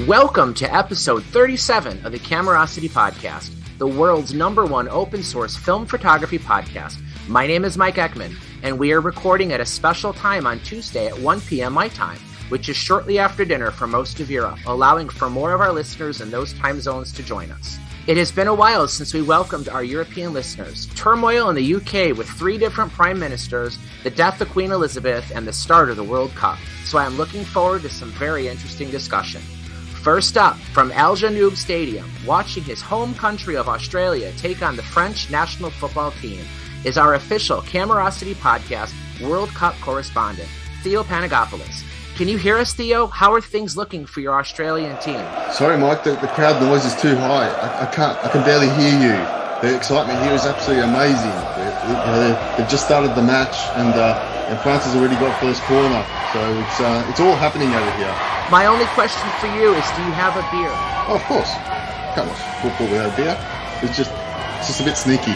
Welcome to episode 37 of the Camerosity podcast, the world's #1 open source film photography podcast. My name is Mike Ekman, and we are recording at a special time on Tuesday at 1 p.m. my time, which is shortly after dinner for most of Europe, allowing for more of our listeners in those time zones to join us. It has been a while since we welcomed our European listeners. Turmoil in the UK with 3 different prime ministers, the death of Queen Elizabeth, and the start of the World Cup. So I am looking forward to some very interesting discussion. First up, from Janoub Stadium, watching his home country of Australia take on the French national football team, is our official Camerosity podcast World Cup correspondent, Theo Panagopoulos. Can you hear us, Theo? How are things looking for your Australian team? Sorry, Mike, the crowd noise is too high. I can barely hear you. The excitement here is absolutely amazing. They've just started the match, and France has already got first corner. So it's all happening over here. My only question for you is, do you have a beer? Oh, of course. Can't watch football without a beer. It's just a bit sneaky.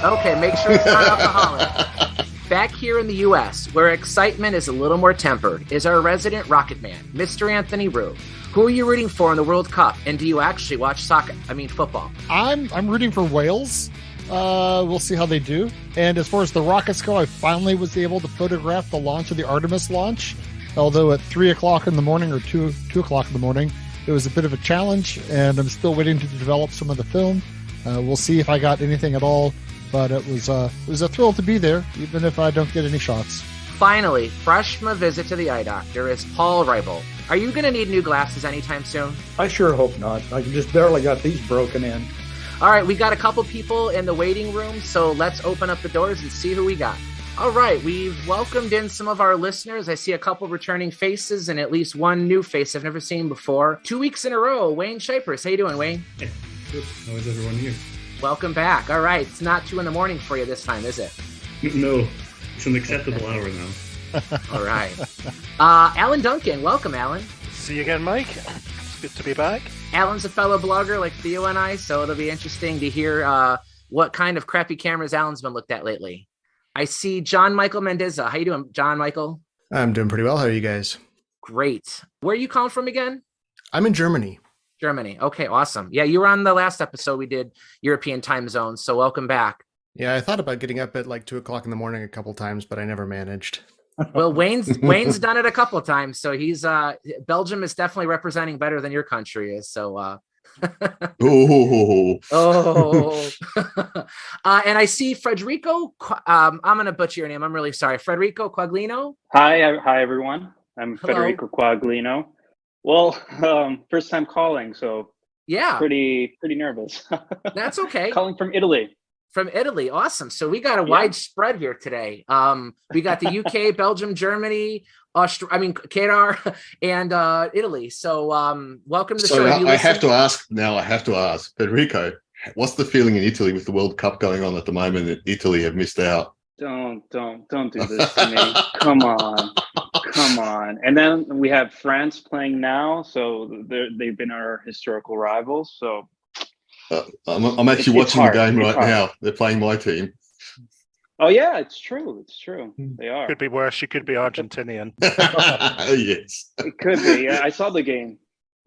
Okay, make sure it's not alcoholic. Back here in the U.S., where excitement is a little more tempered, is our resident rocket man, Mr. Anthony Rue. Who are you rooting for in the World Cup, and do you actually watch football? I'm rooting for Wales. We'll see how they do. And as far as the rockets go, I finally was able to photograph the launch of the Artemis launch. Although at 3 o'clock in the morning or 2 o'clock in the morning, it was a bit of a challenge, and I'm still waiting to develop some of the film. We'll see if I got anything at all, but it was a thrill to be there, even if I don't get any shots. Finally, fresh from a visit to the eye doctor, is Paul Reibel. Are you going to need new glasses anytime soon? I sure hope not. I just barely got these broken in. All right, we got a couple people in the waiting room, so let's open up the doors and see who we got. All right, we've welcomed in some of our listeners. I see a couple returning faces and at least one new face I've never seen before. 2 weeks in a row, Wannes Scheipers. How you doing, Wayne? Hey, good. How is everyone here? Welcome back. All right, it's not 2 a.m. for you this time, is it? No, it's an acceptable hour now. All right. Alan Duncan, welcome, Alan. See you again, Mike. It's good to be back. Alan's a fellow blogger like Theo and I, so it'll be interesting to hear what kind of crappy cameras Alan's been looked at lately. I see John Michael Mendizza. How you doing, John Michael? I'm doing pretty well. How are you guys? Great. Where are you calling from again? I'm in Germany. Germany. Okay, awesome. Yeah, you were on the last episode we did European time zones, so welcome back. Yeah, I thought about getting up at like 2 o'clock in the morning a couple times, but I never managed. Well, Wayne's done it a couple of times, so he's Belgium is definitely representing better than your country is. So Oh. And I see Frederico. I'm going to butcher your name. I'm really sorry. Frederico Quaglino. Hi, everyone. I'm Hello. Frederico Quaglino. Well, first time calling, so yeah, pretty nervous. That's okay. Calling from Italy. From Italy. Awesome. So we got a wide spread here today. We got the UK, Belgium, Germany, Qatar, and Italy. So welcome to the show. I have to ask, Federico, what's the feeling in Italy with the World Cup going on at the moment that Italy have missed out? Don't do this to me. Come on. And then we have France playing now, so they've been our historical rivals. So I'm actually watching the game right now. They're playing my team. Oh yeah, it's true. They are. Could be worse. You could be Argentinian. Yes. It could be. Yeah, I saw the game.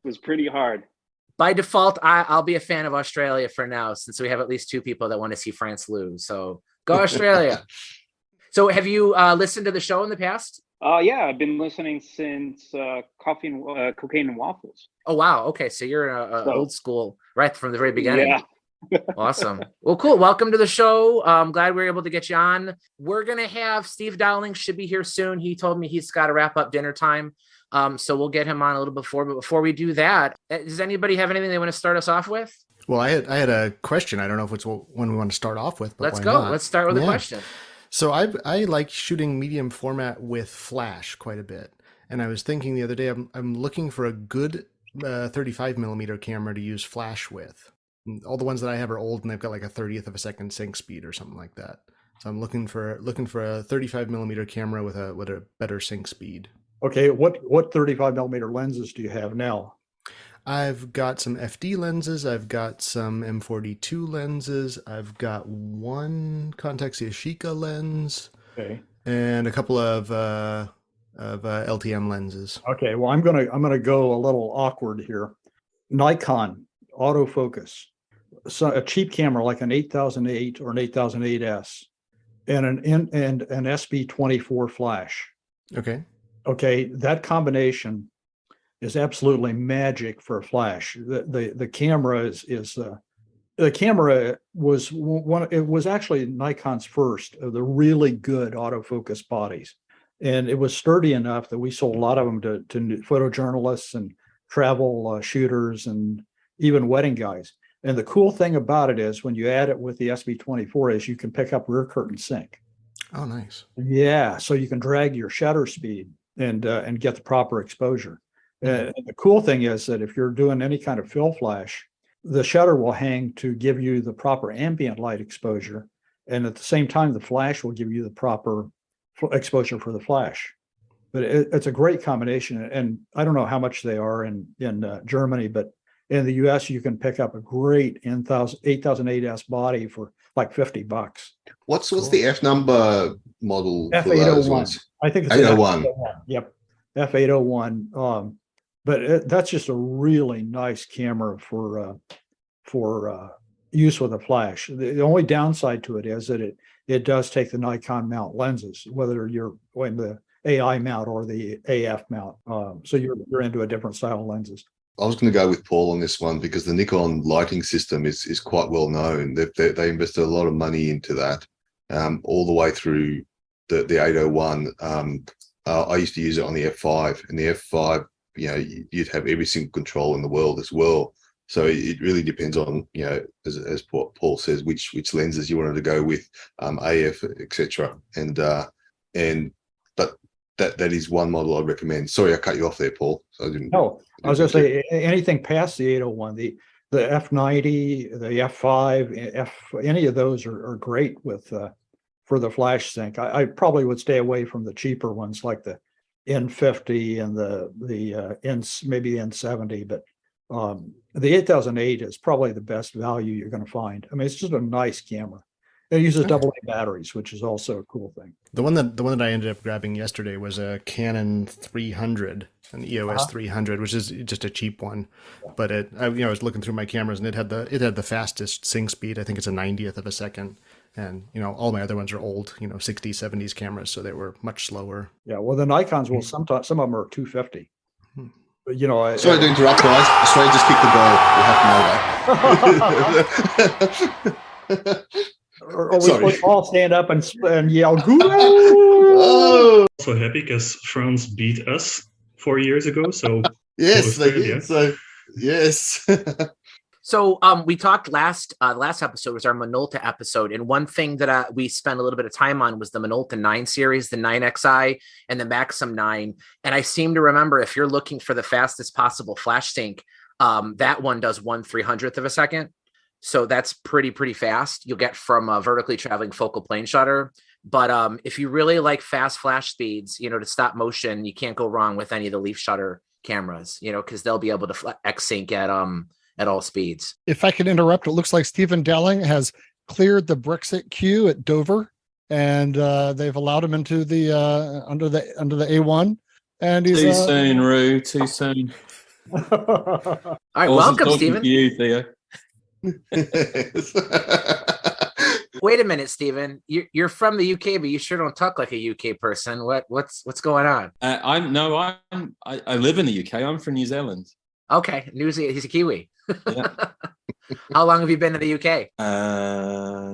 It was pretty hard. By default, I'll be a fan of Australia for now, since we have at least 2 people that want to see France lose. So go Australia. So have you listened to the show in the past? Yeah, I've been listening since Cocaine and Waffles. Oh, wow. Okay, so you're old school right from the very beginning. Yeah. Awesome. Well, cool. Welcome to the show. I'm glad we were able to get you on. We're going to have Steve Dowling should be here soon. He told me he's got to wrap up dinner time. So we'll get him on a little before. But before we do that, does anybody have anything they want to start us off with? Well, I had a question. I don't know if it's one we want to start off with. But let's go. Not? Let's start with a question. So I like shooting medium format with flash quite a bit. And I was thinking the other day, I'm looking for a good 35 millimeter camera to use flash with. All the ones that I have are old and they've got like a 30th of a second sync speed or something like that. So I'm looking for a 35 millimeter camera with a better sync speed. Okay, what 35 millimeter lenses do you have now? I've got some FD lenses. I've got some M42 lenses. I've got one Contax Yashica lens. Okay. And a couple of of LTM lenses. Okay, well, I'm gonna go a little awkward here. Nikon autofocus, so a cheap camera like an 8008 or an 8008S, and an SB24 flash. Okay. Okay, that combination is absolutely magic for a flash. The camera is the camera was one. It was actually Nikon's first of the really good autofocus bodies, and it was sturdy enough that we sold a lot of them to photojournalists and travel shooters and even wedding guys. And the cool thing about it is when you add it with the SB24 is you can pick up rear curtain sync. Oh, nice. Yeah, so you can drag your shutter speed and get the proper exposure. And the cool thing is that if you're doing any kind of fill flash, the shutter will hang to give you the proper ambient light exposure, and at the same time, the flash will give you the proper exposure for the flash. But it's a great combination, and I don't know how much they are in Germany, but in the U.S. you can pick up a great 8008S body for like $50. What's the F number model for those F801. ones? I think it's 801. Yep, F801. But that's just a really nice camera for use with a flash. The only downside to it is that it does take the Nikon mount lenses, whether you're in the AI mount or the AF mount. So you're into a different style of lenses. I was going to go with Paul on this one because the Nikon lighting system is quite well known. They invested a lot of money into that, all the way through the 801. I used to use it on the F5, and the F5, you'd have every single control in the world as well. So it really depends on, as Paul says, which lenses you wanted to go with, AF, etc. But that is one model I recommend. Sorry, I cut you off there, Paul. So I was going to say anything past the 801, the F90, the F5, any of those are great with for the flash sync. I probably would stay away from the cheaper ones like the N50 and the maybe the N70, but the 8008 is probably the best value you're going to find. I mean, it's just a nice camera. It uses AA batteries, which is also a cool thing. The one that I ended up grabbing yesterday was a Canon 300, an EOS 300, which is just a cheap one. But I was looking through my cameras and it had the fastest sync speed. I think it's a 90th of a second. And all my other ones are old, 60s, 70s cameras, so they were much slower. Yeah, well, the Nikons will sometimes some of them are 250. But, sorry to interrupt, guys. Australia just kicked the goal. We have to know that. or we all stand up and yell, "Goo!" Oh. Also happy because France beat us 4 years ago. So yes, they did. Yeah. So yes. So we talked last episode was our Minolta episode, and one thing that we spent a little bit of time on was the Minolta 9 series, the 9XI and the Maxim 9. And I seem to remember if you're looking for the fastest possible flash sync, that one does 1/300th of a second. So that's pretty fast. You'll get from a vertically traveling focal plane shutter. But if you really like fast flash speeds, to stop motion, you can't go wrong with any of the leaf shutter cameras, because they'll be able to X sync at all speeds. If I can interrupt, it looks like Stephen Dowling has cleared the Brexit queue at Dover, and they've allowed him into the under the A1. And he's too soon, Roo. Too soon. All right, welcome, Stephen. You, Theo. Wait a minute, Stephen. You're from the UK, but you sure don't talk like a UK person. What's going on? I live in the UK. I'm from New Zealand. Okay, he's a Kiwi. Yeah. How long have you been in the UK?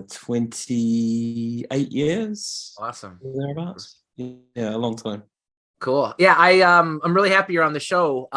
28 years. Awesome. Thereabouts. Yeah, a long time. Cool. Yeah, I'm really happy you're on the show.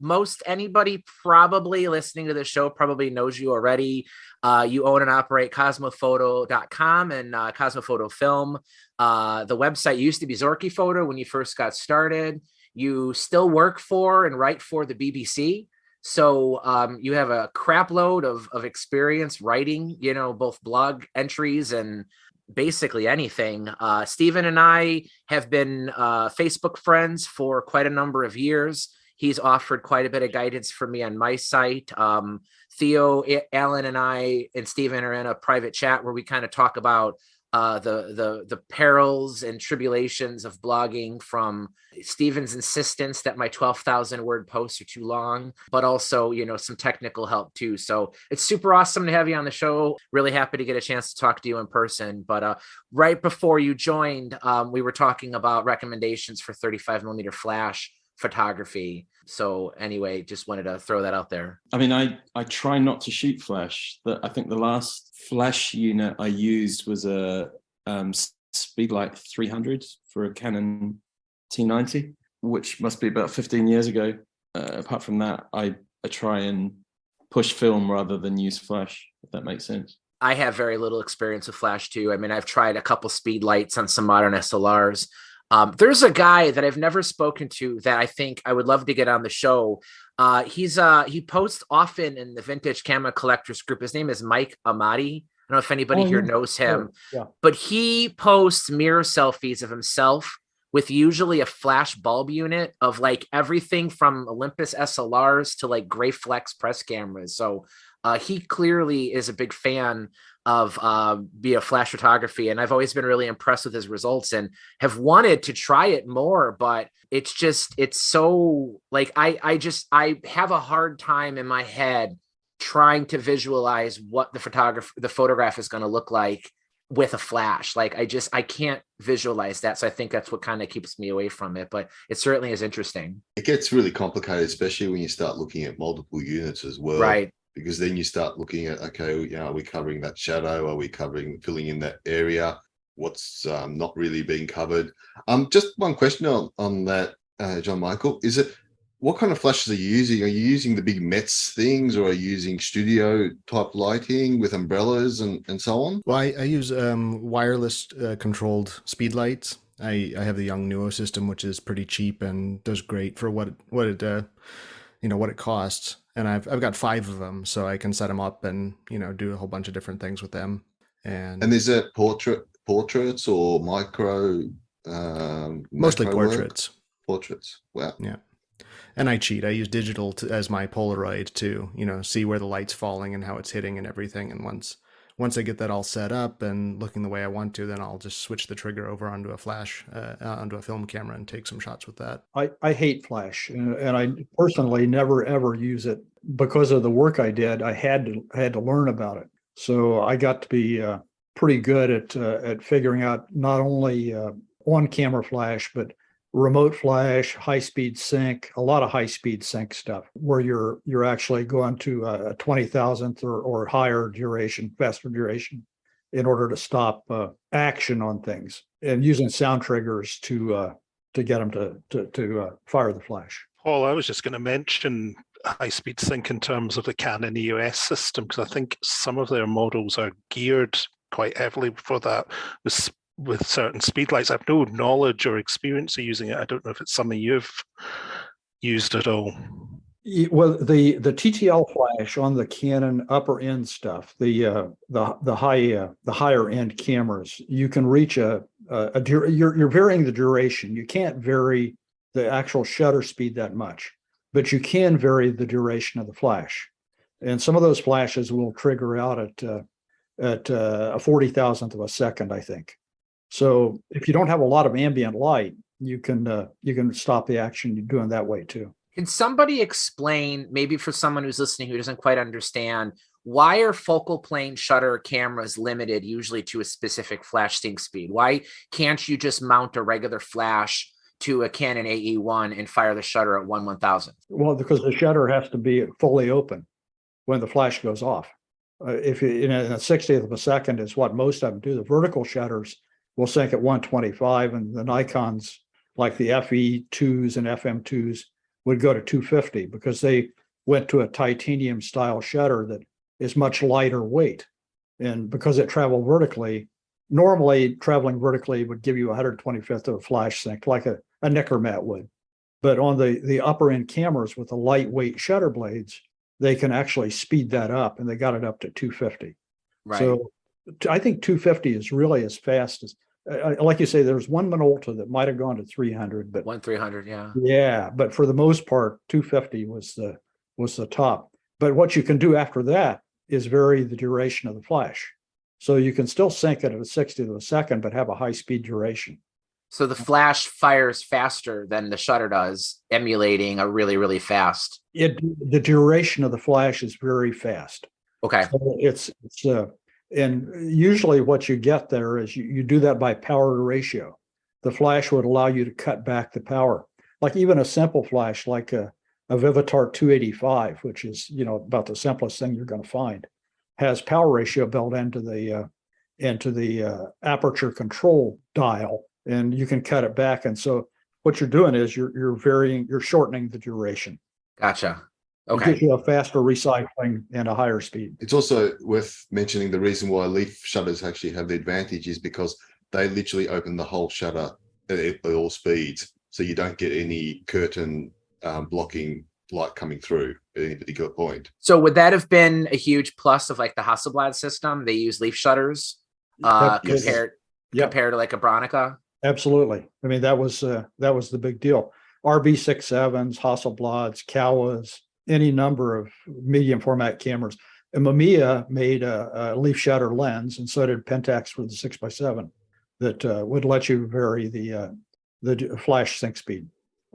Most anybody probably listening to the show probably knows you already. You own and operate CosmoFoto.com and Kosmo Foto Film. The website used to be Zorky Photo when you first got started. You still work for and write for the BBC. So you have a crap load of experience writing, both blog entries and basically anything. Stephen and I have been Facebook friends for quite a number of years. He's offered quite a bit of guidance for me on my site. Theo, Alan, and I and Stephen are in a private chat where we kind of talk about the perils and tribulations of blogging, from Steven's insistence that my 12,000 word posts are too long, but also, some technical help too. So it's super awesome to have you on the show. Really happy to get a chance to talk to you in person. But right before you joined, we were talking about recommendations for 35 millimeter flash photography. So anyway, just wanted to throw that out there. I mean, I try not to shoot flash. I think the last flash unit I used was a Speedlight 300 for a Canon T90, which must be about 15 years ago. Apart from that, I try and push film rather than use flash, if that makes sense. I have very little experience with flash too. I mean, I've tried a couple Speedlights on some modern SLRs. There's a guy that I've never spoken to that I think I would love to get on the show. He posts often in the Vintage Camera Collectors group. His name is Mike Amati. I don't know if anybody here knows him, but he posts mirror selfies of himself with usually a flash bulb unit of like everything from Olympus SLRs to like Graflex press cameras. So he clearly is a big fan of flash photography, and I've always been really impressed with his results and have wanted to try it more, but it's so like I have a hard time in my head trying to visualize what the photograph is going to look like with a flash. Like I can't visualize that. So I think that's what kind of keeps me away from it, but it certainly is interesting. It gets really complicated, especially when you start looking at multiple units as well. Right. Because then you start looking at, okay, are we covering that shadow? Are we filling in that area? What's not really being covered? Just one question on that, John Michael. What kind of flashes are you using? Are you using the big Mets things, or are you using studio type lighting with umbrellas and so on? Well, I use wireless controlled speed lights. I have the Young Nuo system, which is pretty cheap and does great for what it costs. And I've got 5 of them, so I can set them up and do a whole bunch of different things with them. And is it portraits or micro? Mostly portraits. Portraits. Wow. Yeah. And I cheat. I use digital as my Polaroid to see where the light's falling and how it's hitting and everything. And once I get that all set up and looking the way I want to, then I'll just switch the trigger over onto a flash, onto a film camera, and take some shots with that. I hate flash, and I personally never ever use it because of the work I did. I had to learn about it, so I got to be pretty good at figuring out not only on camera flash, but remote flash, high-speed sync, a lot of high-speed sync stuff where you're actually going to a 20,000th or higher duration, faster duration, in order to stop action on things, and using sound triggers to get them to fire the flash. Paul, I was just going to mention high-speed sync in terms of the Canon EOS system, because I think some of their models are geared quite heavily for that with certain speed lights. I have no knowledge or experience of using it. I don't know if it's something you've used at all. Well, the TTL flash on the Canon upper end stuff, the higher end cameras, you can reach you're varying the duration. You can't vary the actual shutter speed that much, but you can vary the duration of the flash. And some of those flashes will trigger out at a 40,000th of a second, I think. So if you don't have a lot of ambient light, you can stop the action. You're doing that way too. Can somebody explain, maybe for someone who's listening who doesn't quite understand, why are focal plane shutter cameras limited usually to a specific flash sync speed? Why can't you just mount a regular flash to a Canon AE1 and fire the shutter at 1/1000th? Well, because the shutter has to be fully open when the flash goes off. If in a 60th of a second is what most of them do. The vertical shutters will sync at 125, and the Nikons like the FE2s and FM2s would go to 250 because they went to a titanium style shutter that is much lighter weight. And because it traveled vertically, normally traveling vertically would give you 125th of a flash sync, like a Nicker mat would. But on the upper end cameras with the lightweight shutter blades, they can actually speed that up, and they got it up to 250. Right. So I think 250 is really as fast as, like you say, there's one Minolta that might have gone to 300, but 1/300, yeah. Yeah, but for the most part, 250 was the top. But what you can do after that is vary the duration of the flash. So you can still sync it at a 60th of a second, but have a high speed duration. So the flash fires faster than the shutter does, emulating a really, really fast. The duration of the flash is very fast. Okay. So and usually what you get there is you do that by power ratio. The flash would allow you to cut back the power. Like even a simple flash, like a Vivitar 285, which is, about the simplest thing you're going to find, has power ratio built into the aperture control dial, and you can cut it back. And so what you're doing is you're shortening the duration. Gotcha. It Okay. gives you a faster recycling and a higher speed. It's also worth mentioning the reason why leaf shutters actually have the advantage is because they literally open the whole shutter at all speeds. So you don't get any curtain blocking light coming through at any particular point. So would that have been a huge plus of like the Hasselblad system? They use leaf shutters compared to like a Bronica? Absolutely. I mean, that was the big deal. RB67s, Hasselblads, Kowas, any number of medium format cameras. And Mamiya made a leaf shutter lens, and so did Pentax with the 6x7 that would let you vary the flash sync speed,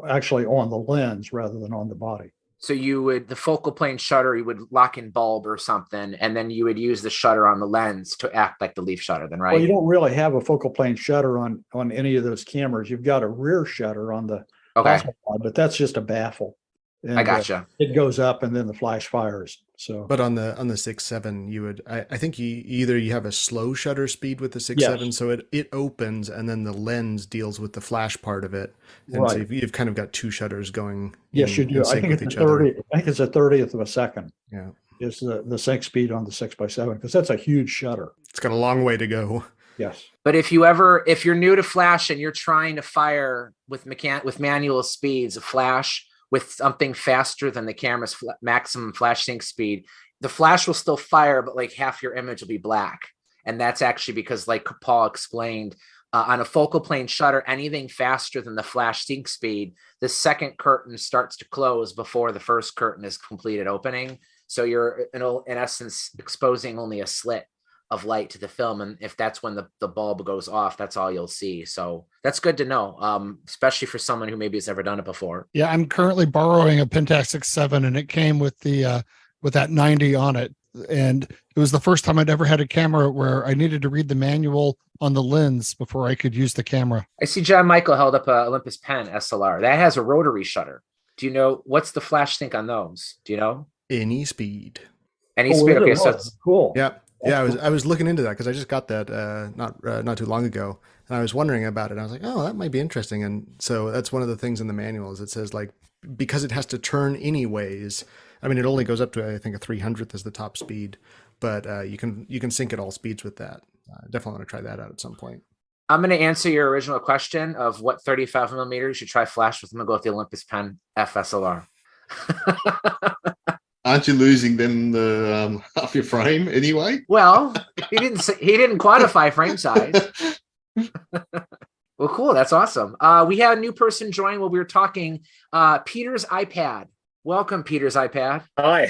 actually on the lens rather than on the body. So the focal plane shutter, you would lock in bulb or something, and then you would use the shutter on the lens to act like the leaf shutter then, right? Well, you don't really have a focal plane shutter on any of those cameras. You've got a rear shutter on the Hasselblad, but that's just a baffle. And, I gotcha. It goes up and then the flash fires. So, but on the 6.7, you would, I think you have a slow shutter speed with the 6.7, so it opens and then the lens deals with the flash part of it, and so you've kind of got two shutters going. Yes, you do. I think it's a 30th of a second. Yeah, is the sync speed on the 6x7 because that's a huge shutter. It's got a long way to go. Yes. But if you're new to flash and you're trying to fire with manual speeds, a flash with something faster than the camera's maximum flash sync speed, the flash will still fire, but like half your image will be black. And that's actually because, like Paul explained, on a focal plane shutter, anything faster than the flash sync speed, the second curtain starts to close before the first curtain is completed opening. So you're in essence exposing only a slit of light to the film, and if that's when the bulb goes off, that's all you'll see. So that's good to know, especially for someone who maybe has never done it before. Yeah, I'm currently borrowing a Pentax 6.7, and it came with with that 90 on it, and it was the first time I'd ever had a camera where I needed to read the manual on the lens before I could use the camera. I see John Michael held up a Olympus Pen SLR that has a rotary shutter. Do you know what's the flash sync on those? Do you know? Any speed. Any speed. Okay, so that's cool. Yeah. Yeah, I was looking into that because I just got that not too long ago, and I was wondering about it. I was like, oh, that might be interesting. And so that's one of the things in the manual is it says, like, because it has to turn anyways. I mean, it only goes up to, I think, a 300th is the top speed, but you can sync at all speeds with that. Definitely want to try that out at some point. I'm going to answer your original question of what 35 millimeters you try flash with. I'm going to go with the Olympus Pen FSLR. Aren't you losing then the half your frame anyway? Well, he didn't quantify frame size. Well, cool. That's awesome. We had a new person join while we were talking. Peter's iPad. Welcome, Peter's iPad. Hi.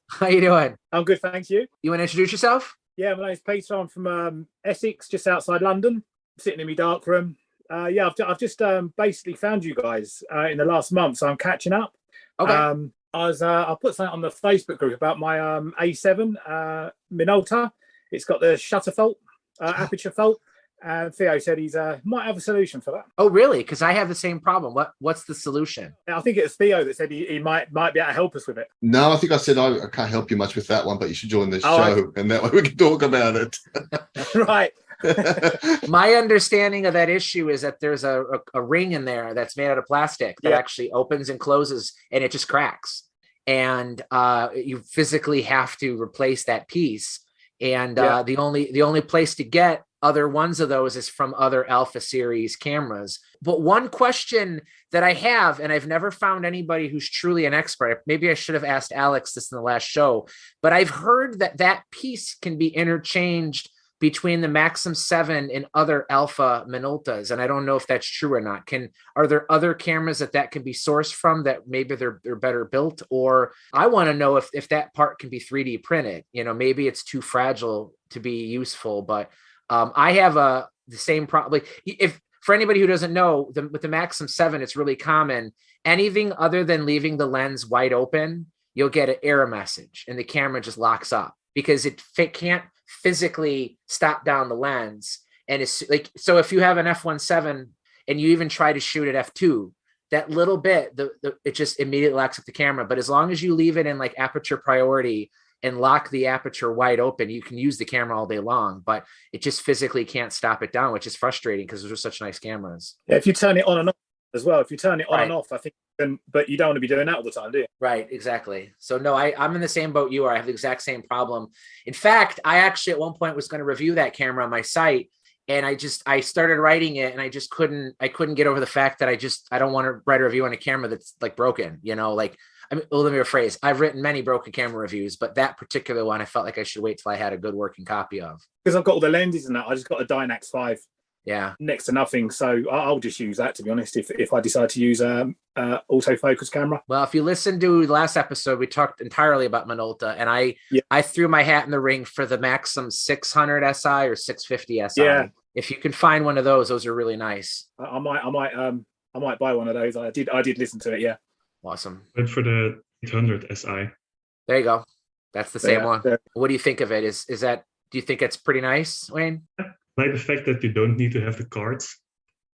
How you doing? I'm good, thank you. You want to introduce yourself? Yeah, my name's Peter. I'm from Essex, just outside London. Sitting in my dark room. I've just basically found you guys in the last month, so I'm catching up. Okay. I put something on the Facebook group about my A7 Minolta. It's got the shutter fault, aperture fault. And Theo said he's might have a solution for that. Oh, really? Because I have the same problem. What's the solution? I think it's Theo that said he might be able to help us with it. No, I think I said I can't help you much with that one, but you should join the show, and that way we can talk about it. Right. My understanding of that issue is that there's a ring in there that's made out of plastic that actually opens and closes, and it just cracks. And you physically have to replace that piece. And the only place to get other ones of those is from other Alpha series cameras. But one question that I have, and I've never found anybody who's truly an expert, maybe I should have asked Alex this in the last show, but I've heard that piece can be interchanged between the Maxim 7 and other alpha Minoltas, and I don't know if that's true or not. Are there other cameras that can be sourced from that maybe they're better built? Or I want to know if that part can be 3D printed. Maybe it's too fragile to be useful, but I have the same problem. If for anybody who doesn't know, with the Maxim 7, it's really common. Anything other than leaving the lens wide open, you'll get an error message and the camera just locks up because it can't physically stop down the lens. And it's like, so if you have an f1.7 and you even try to shoot at f2, that little bit, it just immediately locks up the camera. But as long as you leave it in like aperture priority and lock the aperture wide open, you can use the camera all day long, but it just physically can't stop it down, which is frustrating because those are such nice cameras. Yeah, if you turn it on and off as well, if you turn it on and off, I think, but you don't want to be doing that all the time, do you? Right, exactly. So no, I'm in the same boat you are. I have the exact same problem. In fact, I actually at one point was going to review that camera on my site, and I started writing it, and I couldn't get over the fact that I don't want to write a review on a camera that's like broken, let me rephrase. I've written many broken camera reviews, but that particular one, I felt like I should wait till I had a good working copy of. Because I've got all the lenses and that. I just got a Dynax 5. Yeah. Next to nothing. So I'll just use that, to be honest, if I decide to use autofocus camera. Well, if you listen to the last episode, we talked entirely about Minolta, and I threw my hat in the ring for the Maxim 600 SI or 650 SI. Yeah. If you can find one of those are really nice. I might buy one of those. I did listen to it. Yeah. Awesome. But for the 800 SI. There you go. That's the same one. What do you think of it? Do you think it's pretty nice, Wayne? I like the fact that you don't need to have the cards.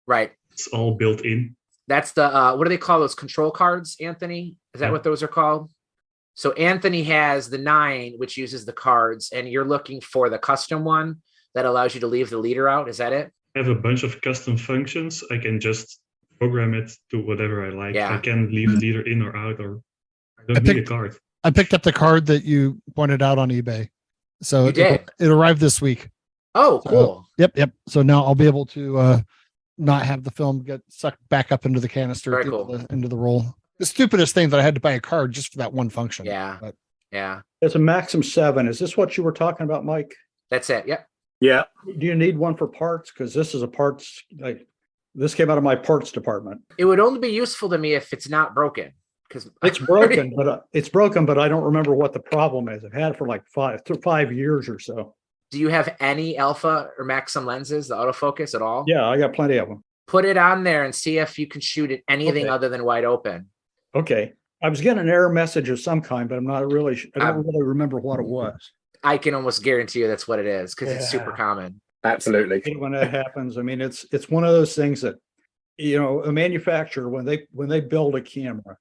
Right. It's all built in. That's the, what do they call those control cards, Anthony? Is that what those are called? So Anthony has the 9, which uses the cards, and you're looking for the custom one that allows you to leave the leader out. Is that it? I have a bunch of custom functions. I can just program it to whatever I like. Yeah. I can leave the leader in or out, or I don't need a card. I picked up the card that you pointed out on eBay. So it arrived this week. Oh, cool. Yep. So now I'll be able to not have the film get sucked back up into the canister. Very cool. Into the roll. The stupidest thing that I had to buy a card just for that one function. Yeah. But, yeah. It's a Maxim 7. Is this what you were talking about, Mike? That's it. Yep. Yeah. Do you need one for parts? Because this is a parts, this came out of my parts department. It would only be useful to me if it's not broken. Because it's broken, but I don't remember what the problem is. I've had it for like 5 years or so. Do you have any alpha or Maxim lenses, the autofocus at all? Yeah, I got plenty of them. Put it on there and see if you can shoot it anything other than wide open. Okay. I was getting an error message of some kind, but I don't really remember what it was. I can almost guarantee you that's what it is because it's super common. Absolutely. When that happens, I mean, it's one of those things that, a manufacturer, when they build a camera,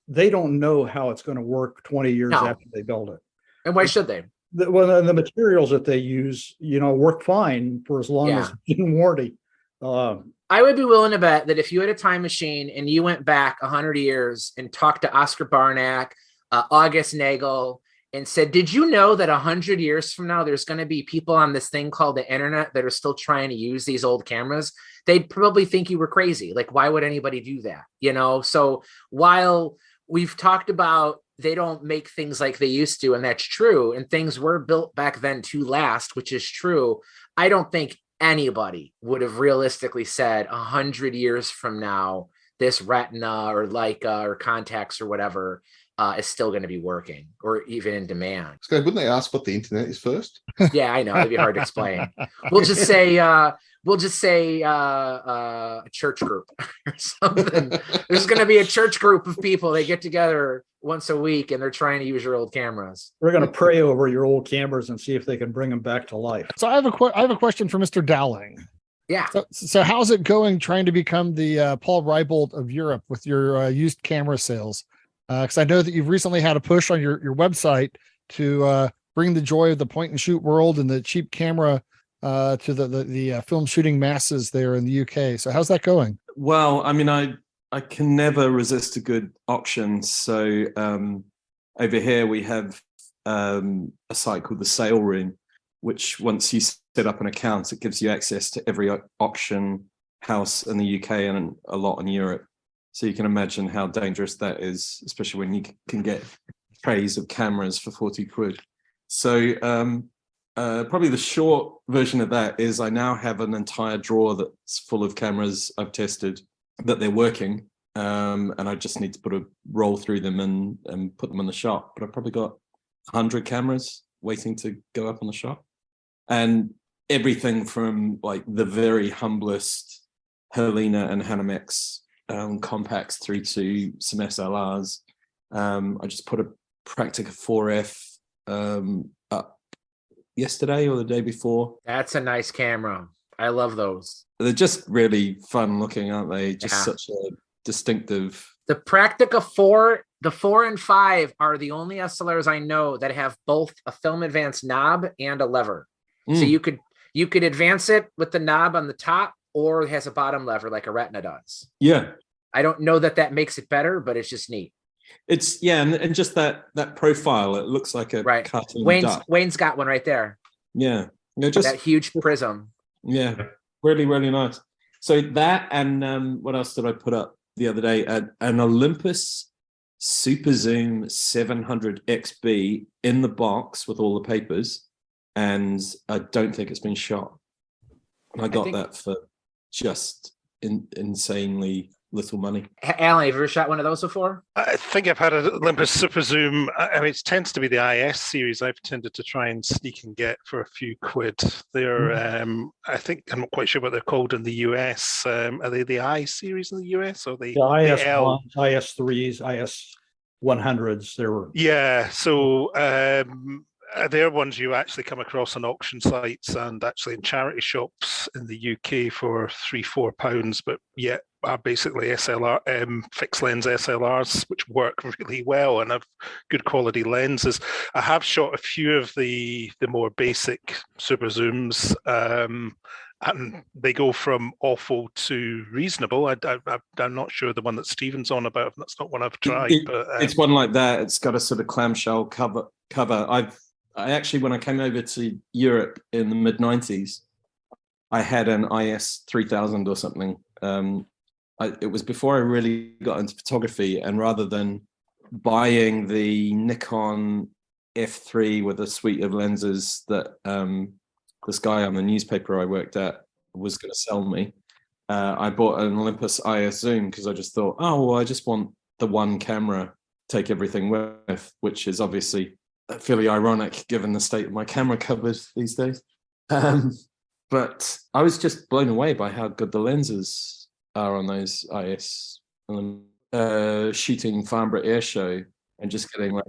they don't know how it's going to work 20 years after they build it. And why should they? The materials that they use, work fine for as long as it's in warranty. I would be willing to bet that if you had a time machine and you went back 100 years and talked to Oscar Barnack, August Nagel, and said, did you know that 100 years from now, there's going to be people on this thing called the internet that are still trying to use these old cameras? They'd probably think you were crazy. Like, why would anybody do that? So while we've talked about they don't make things like they used to, and that's true, and things were built back then to last, which is true, I don't think anybody would have realistically said 100 years from now, this Retina or Leica or Contax or whatever is still going to be working or even in demand. So wouldn't they ask what the internet is first? Yeah, I know. It'd be hard to explain. We'll just say a church group or something. There's going to be a church group of people. They get together once a week and they're trying to use your old cameras. We're going to pray over your old cameras and see if they can bring them back to life. So I have a question for Mr. Dowling. Yeah. So how's it going trying to become the Paul Reibold of Europe with your used camera sales? Because I know that you've recently had a push on your website to bring the joy of the point and shoot world and the cheap camera to the film shooting masses there in the UK. So how's that going? Well, I mean, I can never resist a good auction. So over here we have a site called the Sale Room, which once you set up an account, it gives you access to every auction house in the UK and a lot in Europe. So you can imagine how dangerous that is, especially when you can get trays of cameras for 40 quid. So Probably the short version of that is I now have an entire drawer that's full of cameras I've tested that they're working, and I just need to put a roll through them and put them in the shop. But I've probably got 100 cameras waiting to go up on the shop, and everything from like the very humblest Helena and Hanamex compacts through to some SLRs. I just put a Praktica 4F up yesterday or the day before. That's a nice camera. I love those. They're just really fun looking, aren't they? Just such a distinctive. The Praktica 4, the 4 and 5 are the only SLRs I know that have both a film advance knob and a lever. So you could advance it with the knob on the top, or it has a bottom lever like a Retina does. Yeah. I don't know that makes it better, but it's just neat. It's and just that profile, it looks like a cartoon duck. Wayne's got one right there. Yeah. Just that huge prism. Yeah. Really, really nice. So that, and what else did I put up the other day? An Olympus Super Zoom 700 XB in the box with all the papers, and I don't think it's been shot. And I got that for just insanely little money. Alan, have you ever shot one of those before? I think I've had an Olympus Super Zoom. I mean, it tends to be the IS series I've tended to try and sneak and get for a few quid. They're, I think, I'm not quite sure what they're called in the US. Are they the I series in the US or the IS1s, IS3s, IS100s? There were. Yeah, so they're ones you actually come across on auction sites and actually in charity shops in the UK for £3-4, but yet are basically SLR fixed lens SLRs, which work really well and have good quality lenses. I have shot a few of the more basic super zooms, and they go from awful to reasonable. I'm not sure the one that Stephen's on about. That's not one I've tried. But it's one like that. It's got a sort of clamshell cover. I actually, when I came over to Europe in the mid-90s, I had an IS 3000 or something. It was before I really got into photography, and rather than buying the Nikon F3 with a suite of lenses that this guy on the newspaper I worked at was going to sell me, I bought an Olympus IS Zoom because I just thought, I just want the one camera, take everything with, which is obviously fairly ironic given the state of my camera cupboard these days. But I was just blown away by how good the lenses are on those IS. Shooting Farnborough Air Show and just getting like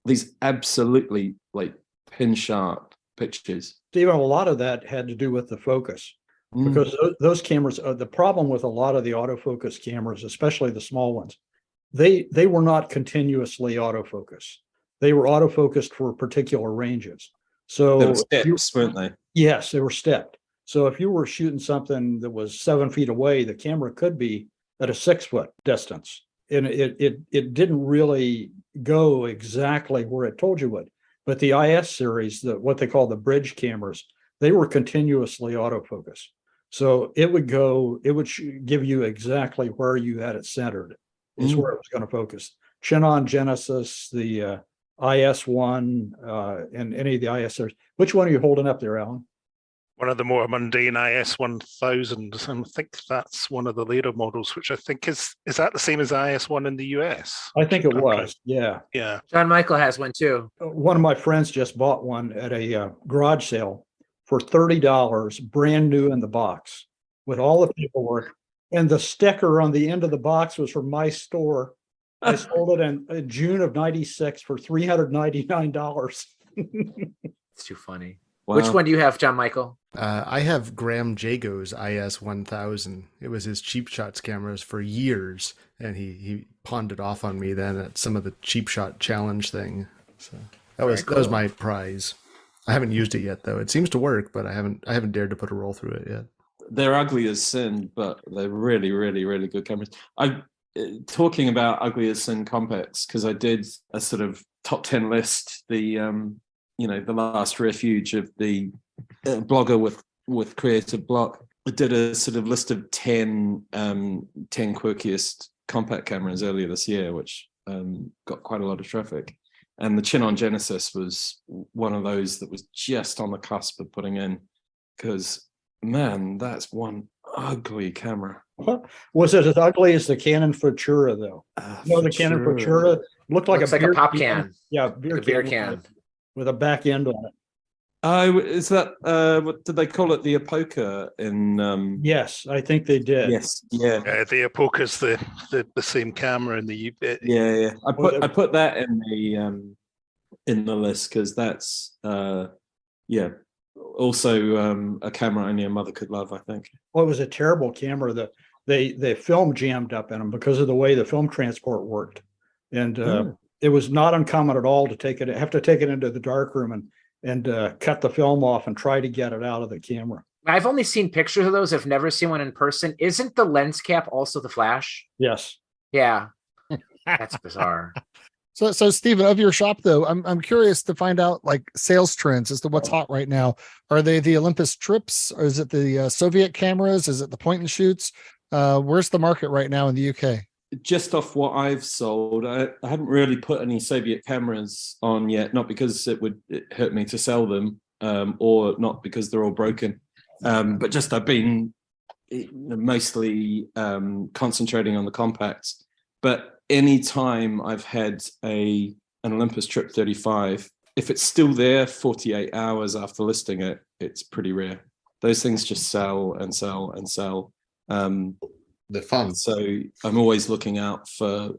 these absolutely like pin sharp pictures. Stephen, a lot of that had to do with the focus, because those cameras, the problem with a lot of the autofocus cameras, especially the small ones, they were not continuously autofocus. They were autofocused for particular ranges. So they were steps, weren't they? Yes, they were stepped. So if you were shooting something that was 7 feet away, the camera could be at a 6 foot distance. And it didn't really go exactly where it told you would. But the IS series, what they call the bridge cameras, they were continuously autofocus. So it would give you exactly where you had it centered, is where it was going to focus. Chinon Genesis, the IS1, and any of the IS series. Which one are you holding up there, Alan? One of the more mundane IS 1000. I think that's one of the later models, which I think is that the same as IS1 in the US? I think it was. Yeah. Yeah. John Michael has one too. One of my friends just bought one at a garage sale for $30, brand new in the box, with all the paperwork. And the sticker on the end of the box was from my store. I sold it in June of '96 for $399. It's too funny. Wow. Which one do you have, John Michael? I have Graham Jago's IS 1000. It was his cheap shots cameras for years, and he pawned it off on me then at some of the cheap shot challenge thing. So that was my prize. I haven't used it yet though. It seems to work, but I haven't dared to put a roll through it yet. They're ugly as sin, but they're really, really, really good cameras. Talking about ugly as sin compacts, because I did a sort of top 10 list, the last refuge of the blogger with Creative Block. I did a sort of list of 10 quirkiest compact cameras earlier this year, which got quite a lot of traffic. And the Chinon Genesis was one of those that was just on the cusp of putting in, because man, that's one ugly camera. Was it as ugly as the Canon Futura though? The Canon Futura looked like Looks like a pop can. Yeah, Like a beer can with a back end on it. Oh, is that what did they call it? The Apoca in Yes, I think they did. Yes, yeah. The Apoca's the same camera in the Yeah. I put that in the list because that's also a camera only a mother could love, I think. Well, it was a terrible camera. The film jammed up in them because of the way the film transport worked, and it was not uncommon at all to have to take it into the darkroom and cut the film off and try to get it out of the camera. I've only seen pictures of those. I've never seen one in person. Isn't the lens cap also the flash? Yes. Yeah. That's bizarre. So Stephen, of your shop though, I'm curious to find out like sales trends as to what's hot right now. Are they the Olympus trips, or is it the Soviet cameras? Is it the point and shoots? Where's the market right now in the UK? Just off what I've sold, I haven't really put any Soviet cameras on yet, not because it hurt me to sell them, or not because they're all broken, but just I've been mostly concentrating on the compacts. But any time I've had an Olympus Trip 35, if it's still there 48 hours after listing it, it's pretty rare. Those things just sell and sell and sell. They're fun. So I'm always looking out for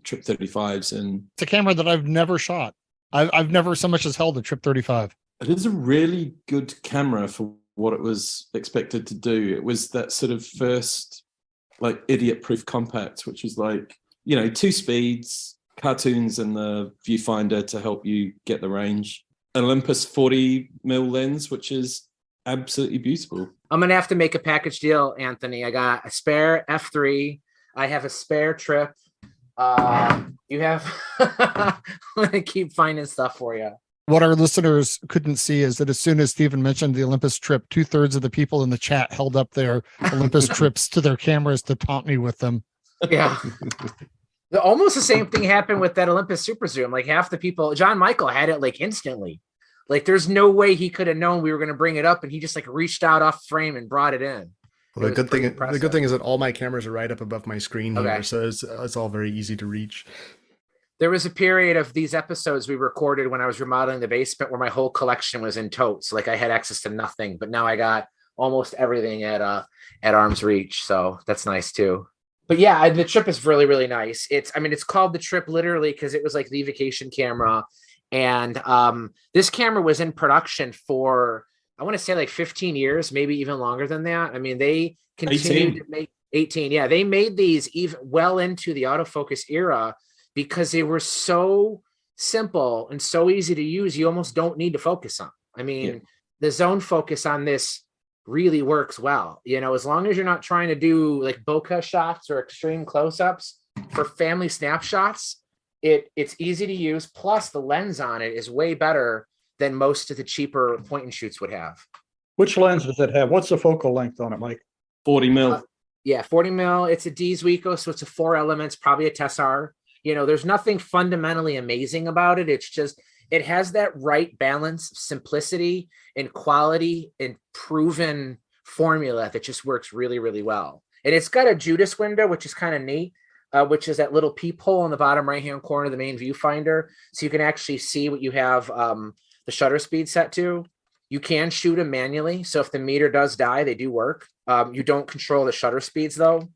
Trip 35s. And it's a camera that I've never shot. I've never so much as held a Trip 35. It is a really good camera for what it was expected to do. It was that sort of first like idiot-proof compact, which was like, 2 speeds, cartoons and the viewfinder to help you get the range. An Olympus 40mm lens, which is absolutely beautiful. I'm gonna have to make a package deal, Anthony. I got a spare F3. I have a spare Trip. You have. I'm gonna keep finding stuff for you. What our listeners couldn't see is that as soon as Stephen mentioned the Olympus Trip, 2/3 of the people in the chat held up their Olympus Trips to their cameras to taunt me with them. Yeah. Almost the same thing happened with that Olympus Super Zoom. Like half the people, John Michael had it like instantly. Like there's no way he could have known we were going to bring it up, and he just like reached out off frame and brought it in. Well, the good thing is that all my cameras are right up above my screen here, so it's all very easy to reach. There was a period of these episodes we recorded when I was remodeling the basement where my whole collection was in totes. Like I had access to nothing, but now I got almost everything at arm's reach. So that's nice too. But yeah, the Trip is really, really nice. It's called the Trip literally because it was like the vacation camera. And this camera was in production for, I want to say like 15 years, maybe even longer than that. I mean, they continued to make 18. Yeah, they made these even well into the autofocus era because they were so simple and so easy to use. You almost don't need to focus on. I mean, the zone focus on this really works well. As long as you're not trying to do like bokeh shots or extreme close-ups for family snapshots, it's easy to use. Plus the lens on it is way better than most of the cheaper point and shoots would have. Which lens does it have? What's the focal length on it, Mike? 40mm. 40mm. It's a D Zuico, so it's a 4 elements, probably a Tessar. There's nothing fundamentally amazing about it. It's just, it has that right balance of simplicity and quality and proven formula that just works really, really well. And it's got a Judas window, which is kind of neat, which is that little peephole in the bottom right-hand corner of the main viewfinder. So you can actually see what you have the shutter speed set to. You can shoot them manually. So if the meter does die, they do work. You don't control the shutter speeds though.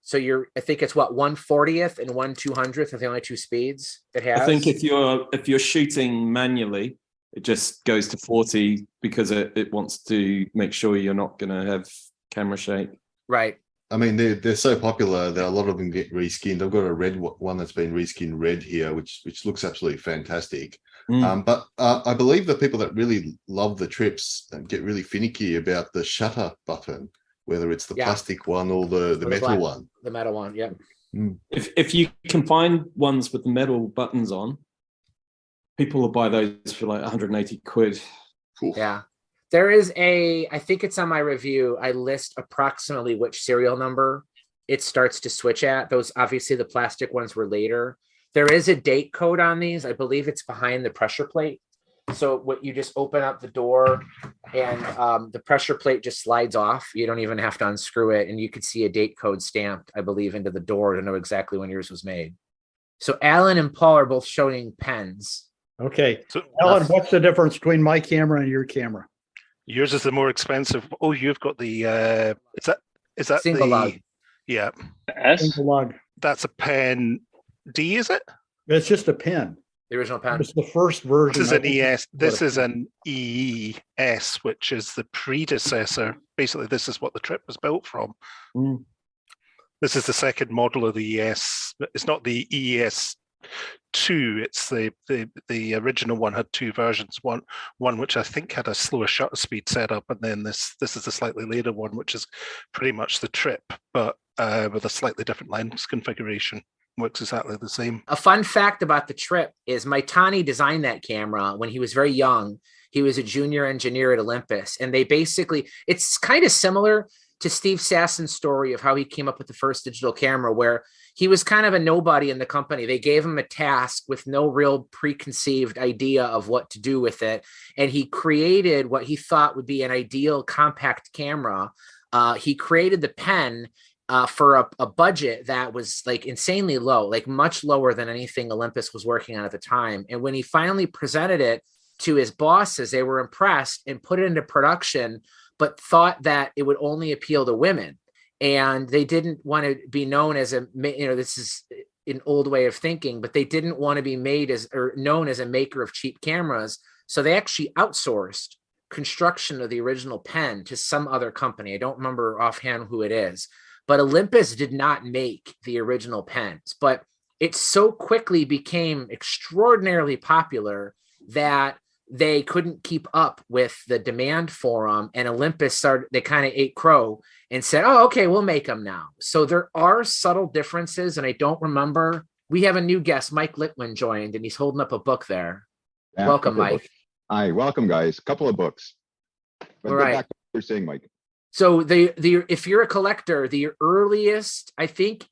So I think it's 1/40th and 1/200th are the only 2 speeds it has. I think if you're shooting manually, it just goes to 40 because it wants to make sure you're not going to have camera shake. Right. I mean, they're so popular that a lot of them get reskinned. I've got a red one that's been reskinned red here, which looks absolutely fantastic. But I believe the people that really love the Trips get really finicky about the shutter button, whether it's the plastic one or the metal one. The metal one, yeah. If you can find ones with the metal buttons on, people will buy those for like 180 quid. Yeah. There is I think it's on my review, I list approximately which serial number it starts to switch at. Those, obviously the plastic ones were later. There is a date code on these. I believe it's behind the pressure plate. So what you just open up the door and the pressure plate just slides off. You don't even have to unscrew it. And you could see a date code stamped, I believe, into the door to know exactly when yours was made. So Alan and Paul are both showing pens. Okay. So Alan, what's the difference between my camera and your camera? Yours is the more expensive. Oh, you've got the is that single the lug? Yeah. Single lug. That's a pen D, is it? It's just a pen. The original pen. It's the first version. This is an ES. This is an ES, which is the predecessor. Basically, this is what the Trip was built from. Mm. This is the second model of the ES. It's not the ES 2. It's the original one had two versions. One which I think had a slower shutter speed setup, and then this is a slightly later one, which is pretty much the Trip, but with a slightly different lens configuration. Works exactly the same. A fun fact about the Trip is my Tani designed that camera when he was very young. He was a junior engineer at Olympus, and they basically, it's kind of similar to Steve Sassen's story of how he came up with the first digital camera, where he was kind of a nobody in the company. They gave him a task with no real preconceived idea of what to do with it. And he created what he thought would be an ideal compact camera. He created the pen for a budget that was like insanely low, like much lower than anything Olympus was working on at the time. And when he finally presented it to his bosses, they were impressed and put it into production, but thought that it would only appeal to women. And they didn't want to be known as this is an old way of thinking, but they didn't want to be made as or known as a maker of cheap cameras. So they actually outsourced construction of the original pen to some other company. I don't remember offhand who it is, but Olympus did not make the original pens. But it so quickly became extraordinarily popular that they couldn't keep up with the demand for them. And Olympus they kind of ate crow and said, oh, okay, we'll make them now. So there are subtle differences. And I don't remember. We have a new guest, Mike Litwin, joined, and he's holding up a book there. Yeah, welcome, Mike. Hi, welcome, guys. Couple of books. But all right. Back to what you're saying, Mike. So if you're a collector, the earliest, I think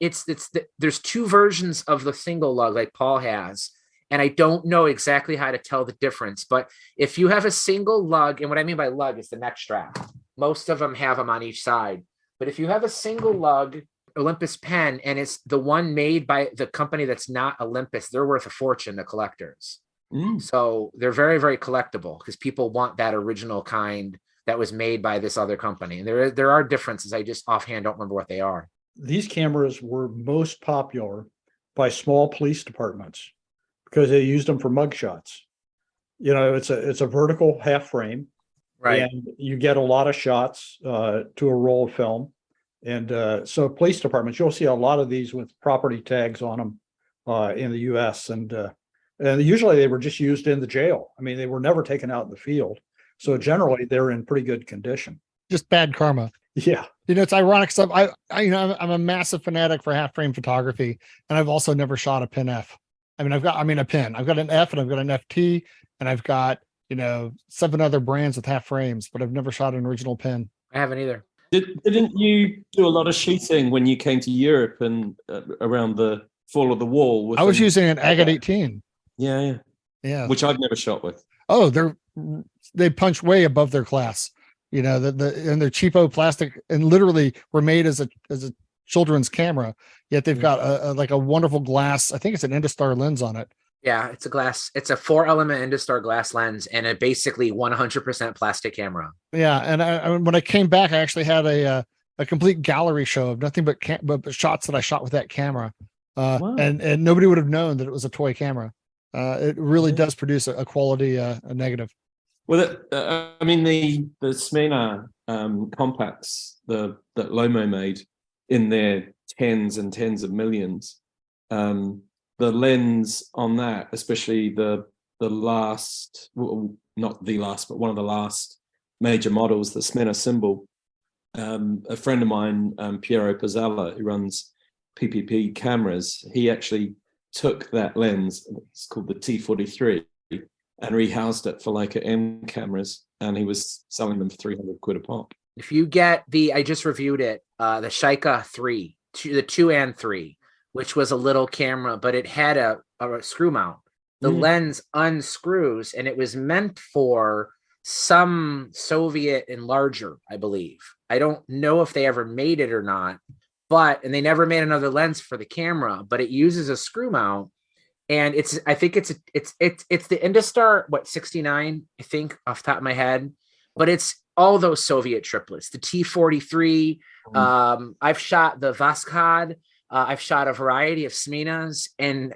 there's two versions of the single lug like Paul has. And I don't know exactly how to tell the difference, but if you have a single lug, and what I mean by lug is the neck strap, most of them have them on each side. But if you have a single lug Olympus pen, and it's the one made by the company that's not Olympus, they're worth a fortune to collectors. So they're very, very collectible because people want that original kind that was made by this other company. And there are differences. I just offhand don't remember what they are. These cameras were most popular by small police departments because they used them for mugshots. You know, it's a vertical half frame, right? And you get a lot of shots to a roll of film. And so police departments, you'll see a lot of these with property tags on them in the US. And usually they were just used in the jail. I mean, they were never taken out in the field. So generally they're in pretty good condition. Just bad karma. Yeah. You know, it's ironic stuff. I'm a massive fanatic for half frame photography, and I've also never shot a Pen F. I mean, a pen. I've got an F and I've got an FT, and I've got, 7 other brands with half frames, but I've never shot an original pen. I haven't either. Didn't you do a lot of shooting when you came to Europe and around the fall of the wall? I was using an Agate 18. Yeah. Which I've never shot with. Oh, they punch way above their class. And they're cheapo plastic and literally were made as a children's camera. Yet they've got a wonderful glass. I think it's an Industar lens on it. Yeah, it's a glass. It's a 4-element Industar glass lens and a basically 100% plastic camera. Yeah, and when I came back, I actually had a complete gallery show of nothing but shots that I shot with that camera. Wow. And nobody would have known that it was a toy camera. It really does produce a quality a negative. Well, I mean the Smyrna compacts that Lomo made in their tens and tens of millions. The lens on that, especially the last, well, not the last, but one of the last major models, the Smyrna symbol. A friend of mine, Piero Pizzella, who runs PPP cameras, he actually took that lens, it's called the T43, and rehoused it for Leica M cameras, and he was selling them for 300 quid a pop. If you get I just reviewed it, the Sheikah 3, the 2 and 3, which was a little camera, but it had a screw mount. The lens unscrews, and it was meant for some Soviet enlarger, I believe. I don't know if they ever made it or not, and they never made another lens for the camera, but it uses a screw mount. And I think it's the Industar, 69, I think, off the top of my head, but it's all those Soviet triplets, the T-43. I've shot the Voskhod. I've shot a variety of Sminas, and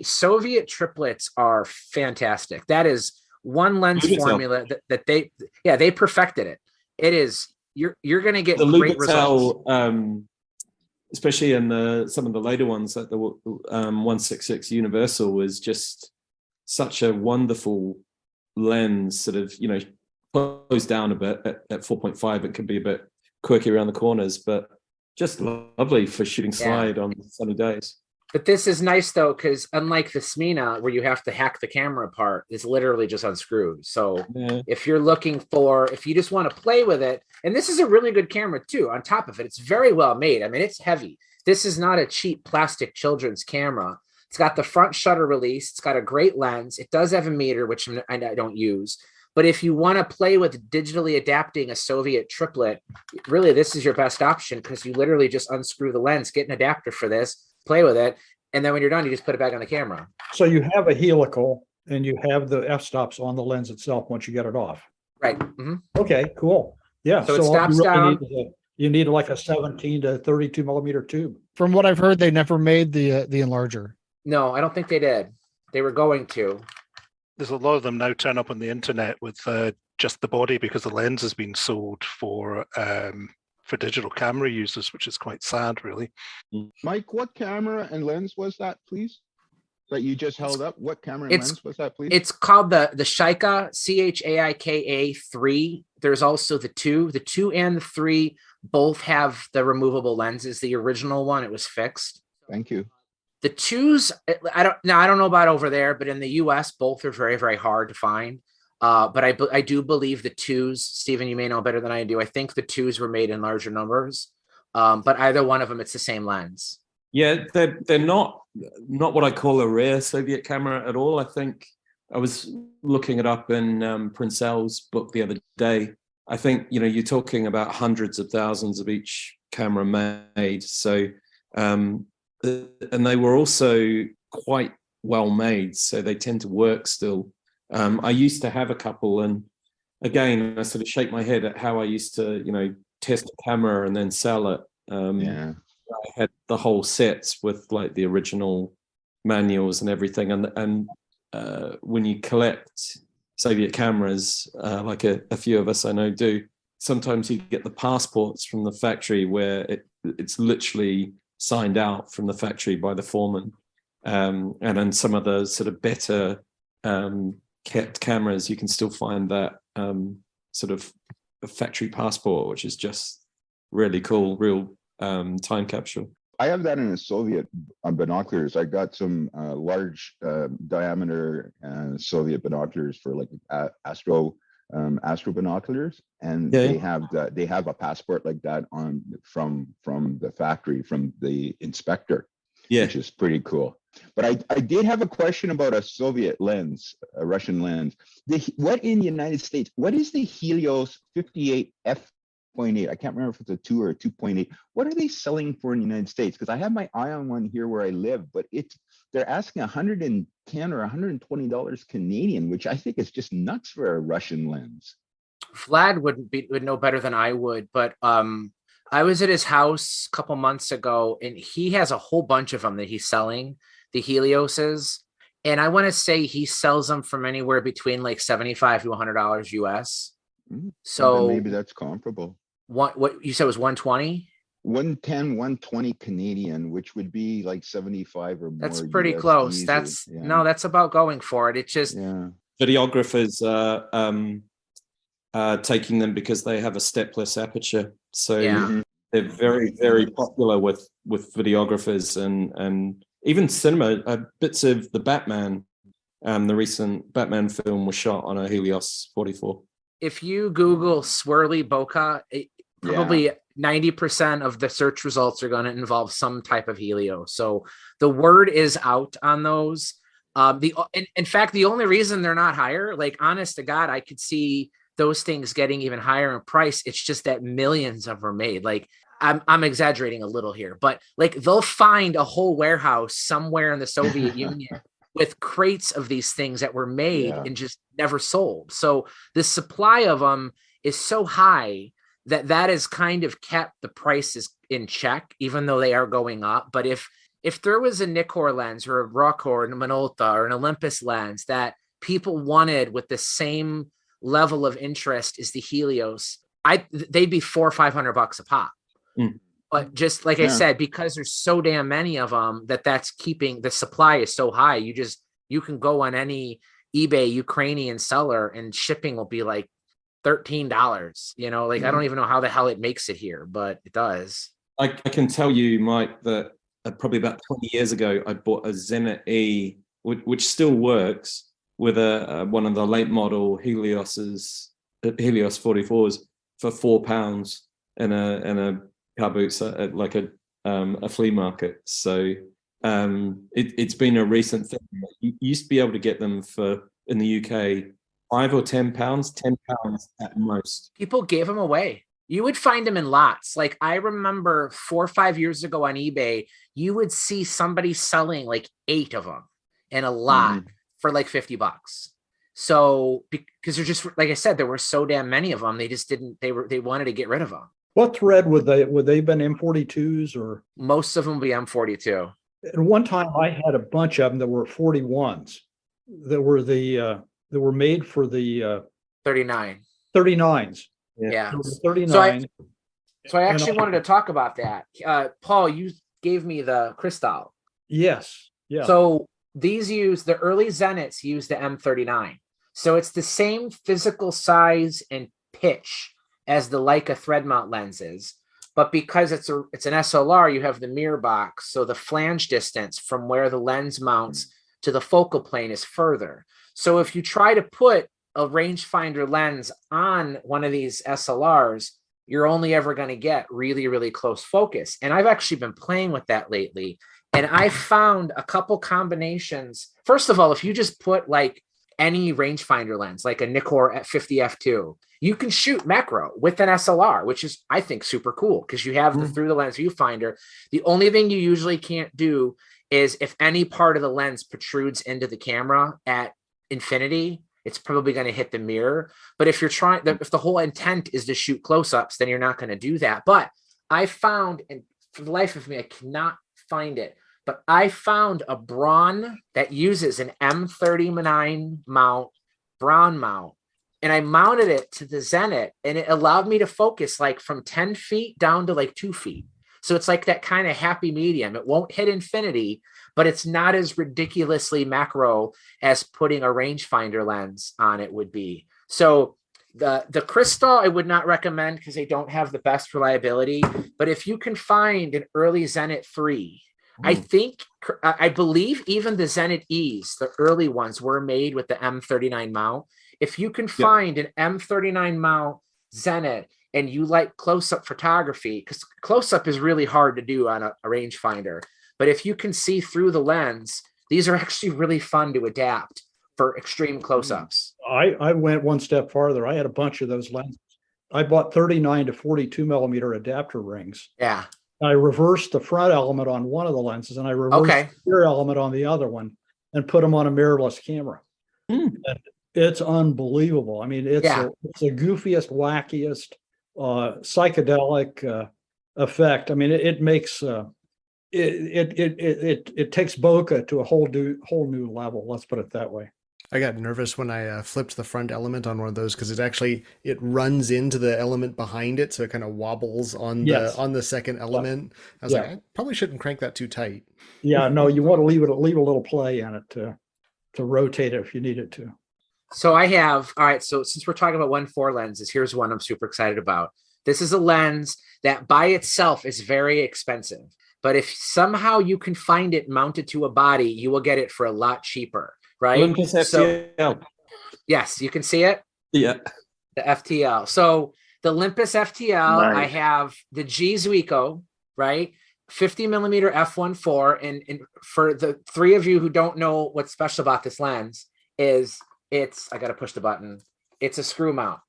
Soviet triplets are fantastic. That is one lens formula that they perfected it. It is, you're going to get great results. Especially in some of the later ones, like the 166 Universal was just such a wonderful lens, sort of, closed down a bit at 4.5. It can be a bit quirky around the corners, but just lovely for shooting slide on sunny days. But this is nice though, because unlike the Smina, where you have to hack the camera apart, it's literally just unscrewed. So if you're if you just want to play with it, and this is a really good camera too, on top of it, it's very well made. I mean, it's heavy. This is not a cheap plastic children's camera. It's got the front shutter release. It's got a great lens. It does have a meter, which I don't use. But if you want to play with digitally adapting a Soviet triplet, really, this is your best option, because you literally just unscrew the lens, get an adapter for this, play with it, and then when you're done, you just put it back on the camera. So you have a helical, and you have the f-stops on the lens itself once you get it off. Right. Okay, cool. Yeah. So it stops down. You need like a 17 to 32 millimeter tube. From what I've heard, they never made the enlarger. No, I don't think they did. They were going to. There's a lot of them now turn up on the internet with just the body, because the lens has been sold for digital camera users, which is quite sad, really. Mike, what camera and lens was that, please? That you just held up? What camera and lens was that, please? It's called the Shaika, Chaika 3. There's also the 2. The 2 and the 3 both have the removable lenses. The original one, it was fixed. Thank you. The 2s, I don't know about over there, but in the US, both are very, very hard to find. But I do believe the 2s, Stephen, you may know better than I do. I think the 2s were made in larger numbers. But either one of them, it's the same lens. Yeah, they're not what I call a rare Soviet camera at all. I think I was looking it up in Prince Al's book the other day. I think, you're talking about hundreds of thousands of each camera made. So, and they were also quite well made. So they tend to work still. I used to have a couple, and again, I sort of shake my head at how I used to, test a camera and then sell it. I had the whole sets with like the original manuals and everything. And when you collect Soviet cameras, like a few of us I know do, sometimes you get the passports from the factory where it's literally signed out from the factory by the foreman. And in some of the sort of better kept cameras, you can still find that sort of a factory passport, which is just really cool, real time capsule. I have that in a Soviet binoculars. I got some large diameter Soviet binoculars for like astro binoculars, and they have a passport like that from the factory, from the inspector, which is pretty cool. But I did have a question about a Soviet lens, a Russian lens. What in the United States, what is the Helios 58 f.8? I can't remember if it's a 2 or a 2.8. What are they selling for in the United States? Because I have my eye on one here where I live, but they're asking $110 or $120 Canadian, which I think is just nuts for a Russian lens. Vlad would know better than I would, but I was at his house a couple months ago, and he has a whole bunch of them that he's selling, the Helioses, and I want to say he sells them from anywhere between like $75 to $100 US. So maybe that's comparable. What you said was 120? 110, 120 Canadian, which would be like 75 or more. That's pretty US close. easy. That's about going for it. It's just videographers taking them because they have a stepless aperture. So they're very, very popular with videographers and even cinema. Bits of the Batman, the recent Batman film was shot on a Helios 44. If you Google swirly bokeh, Probably 90% of the search results are going to involve some type of helio. So the word is out on those. In fact, the only reason they're not higher, like honest to God, I could see those things getting even higher in price. It's just that millions of them are made. Like I'm exaggerating a little here, but like they'll find a whole warehouse somewhere in the Soviet Union with crates of these things that were made and just never sold. So the supply of them is so high that has kind of kept the prices in check, even though they are going up. But if there was a Nikkor lens or a Rock or a Minolta or an Olympus lens that people wanted with the same level of interest as the Helios, they'd be $400 or $500 a pop. But just like I said, because there's so damn many of them, that's keeping the supply is so high. You can go on any eBay Ukrainian seller and shipping will be like $13. You know, like I don't even know how the hell it makes it here, but it does. I can tell you, Mike, that probably about 20 years ago, I bought a Zenit E, which still works, with one of the late model Helios 44s for £4 in a car boot at like a flea market. So it's been a recent thing. You used to be able to get them in the UK £5 or £10 at most. People gave them away. You would find them in lots. Like I remember 4 or 5 years ago on eBay, you would see somebody selling like 8 of them in a lot for like $50. So because they're just, like I said, there were so damn many of them. They just didn't, they wanted to get rid of them. What thread would they been M42s or? Most of them would be M42. And one time I had a bunch of them that were 41s that were made for the 39s. Yeah. 39. So I actually wanted to talk about that. Paul, you gave me the Cristal. Yes. Yeah. So the early Zenits used the M39. So it's the same physical size and pitch as the Leica thread mount lenses, but because it's an SLR, you have the mirror box. So the flange distance from where the lens mounts to the focal plane is further. So if you try to put a rangefinder lens on one of these SLRs, you're only ever going to get really, really close focus. And I've actually been playing with that lately. And I found a couple combinations. First of all, if you just put like any rangefinder lens, like a Nikkor at 50 f2, you can shoot macro with an SLR, which is, I think, super cool because you have the through the lens viewfinder. The only thing you usually can't do is if any part of the lens protrudes into the camera at infinity, it's probably going to hit the mirror. But if if the whole intent is to shoot close-ups, then you're not going to do that. But I found, and for the life of me, I cannot find it, but I found a Braun that uses an M39 mount, Braun mount, and I mounted it to the Zenit, and it allowed me to focus like from 10 feet down to like 2 feet. So it's like that kind of happy medium. It won't hit infinity, but it's not as ridiculously macro as putting a rangefinder lens on it would be. So the Cristal I would not recommend because they don't have the best reliability. But if you can find an early Zenit 3, I believe even the Zenit E's, the early ones, were made with the M39 mount. If you can find an M39 mount Zenit and you like close-up photography, because close-up is really hard to do on a rangefinder, but if you can see through the lens, these are actually really fun to adapt for extreme close-ups. I went one step farther. I had a bunch of those lenses. I bought 39 to 42 millimeter adapter rings. Yeah. I reversed the front element on one of the lenses and I reversed the rear element on the other one and put them on a mirrorless camera. And it's unbelievable. I mean, it's the goofiest, wackiest, psychedelic effect. I mean, it makes it takes bokeh to a whole new level. Let's put it that way. I got nervous when I flipped the front element on one of those because it runs into the element behind it, so it kind of wobbles on the second element. I was like, I probably shouldn't crank that too tight. Yeah, no, you want to leave a little play in it to rotate it if you need it to. So I have, all right, so since we're talking about 1.4 lenses, here's one I'm super excited about. This is a lens that by itself is very expensive, but if somehow you can find it mounted to a body, you will get it for a lot cheaper, right? Olympus FTL. Yes, you can see it? Yeah. The FTL. So the Olympus FTL. Nice. I have the G Zuiko, right? 50 millimeter f1.4. And for the three of you who don't know what's special about this lens is I got to push the button. It's a screw mount.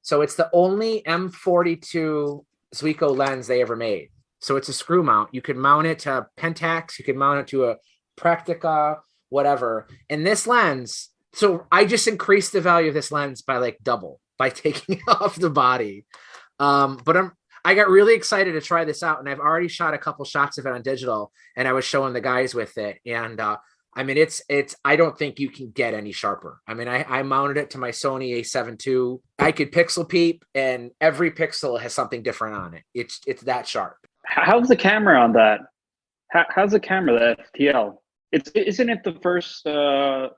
So it's the only M42 Zuiko lens they ever made. So it's a screw mount. You could mount it to Pentax. You could mount it to a Praktica, whatever. And this lens, so I just increased the value of this lens by like double by taking it off the body. But I got really excited to try this out, and I've already shot a couple shots of it on digital, and I was showing the guys with it. And I mean, it's I don't think you can get any sharper. I mean, I mounted it to my Sony A7 II. I could pixel peep, and every pixel has something different on it. It's that sharp. How's the camera on that? How's the camera, the FTL? Isn't it the first SLR,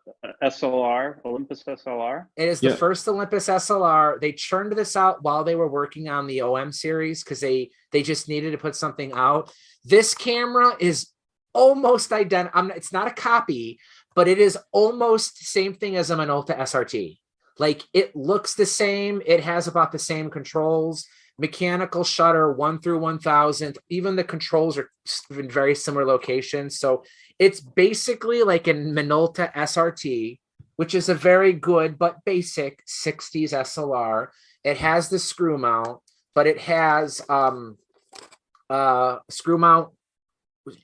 Olympus SLR? It is the first Olympus SLR. They churned this out while they were working on the OM series because they just needed to put something out. This camera is almost identical. It's not a copy, but it is almost the same thing as a Minolta SRT. Like, it looks the same. It has about the same controls. Mechanical shutter 1 through 1000. Even the controls are in very similar locations. So it's basically like a Minolta SRT, which is a very good but basic 60s SLR. It has the screw mount, but it has screw mount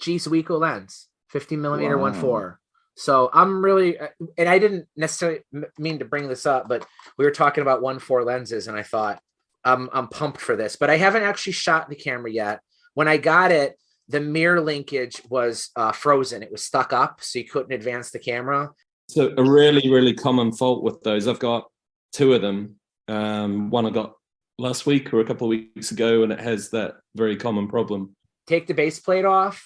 G Zuiko lens, 50 millimeter 1.4. So I'm really, and I didn't necessarily mean to bring this up, but we were talking about 1.4 lenses, and I thought I'm pumped for this. But I haven't actually shot the camera yet. When I got it, the mirror linkage was frozen. It was stuck up, so you couldn't advance the camera. So a really, really common fault with those. I've got two of them. One I got last week or a couple of weeks ago, and it has that very common problem. Take the base plate off.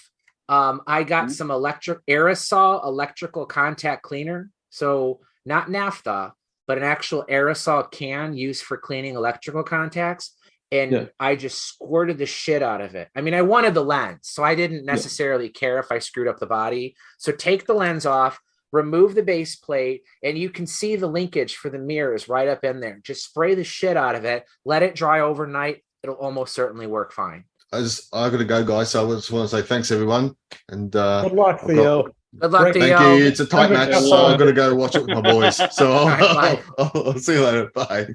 I got some aerosol electrical contact cleaner. So not naphtha, but an actual aerosol can used for cleaning electrical contacts. And I just squirted the shit out of it. I mean, I wanted the lens, so I didn't necessarily care if I screwed up the body. So take the lens off, remove the base plate, and you can see the linkage for the mirrors right up in there. Just spray the shit out of it. Let it dry overnight. It'll almost certainly work fine. I got to go, guys. So I just want to say thanks, everyone. And good luck, Theo. Good luck, Theo. Thank you. It's a tight match, so I've got to go watch it with my boys. So I'll see you later. Bye.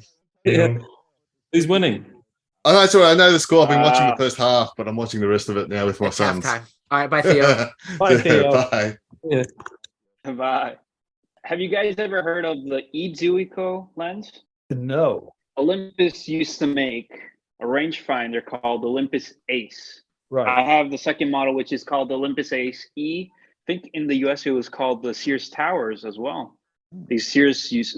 Yeah. Who's winning? Oh, that's all right. I know the score. I've been watching the first half, but I'm watching the rest of it now with my sons. Halftime. All right, bye, Theo. Bye, Theo. Bye. Yeah. Bye. Have you guys ever heard of the Zuiko lens? No. Olympus used to make a rangefinder called Olympus Ace. Right. I have the second model, which is called the Olympus Ace E. I think in the US it was called the Sears Towers as well. The Sears used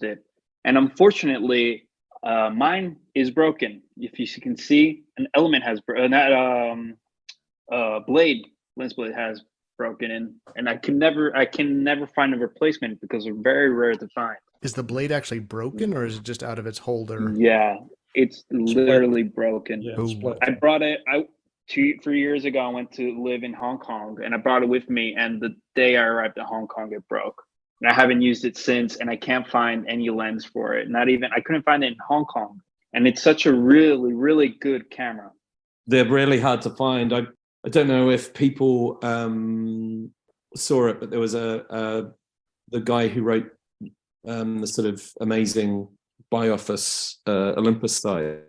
it. And unfortunately, mine is broken. If you can see, an element has lens blade has broken in, and I can never find a replacement because they're very rare to find. Is the blade actually broken, or is it just out of its holder? Yeah, it's literally broken. Yeah, I brought it out 3 years ago. I went to live in Hong Kong, and I brought it with me. And the day I arrived in Hong Kong, it broke. And I haven't used it since, and I can't find any lens for it. I couldn't find it in Hong Kong. And it's such a really, really good camera. They're really hard to find. I don't know if people saw it, but there was the guy who wrote the sort of amazing Bioffice Olympus site,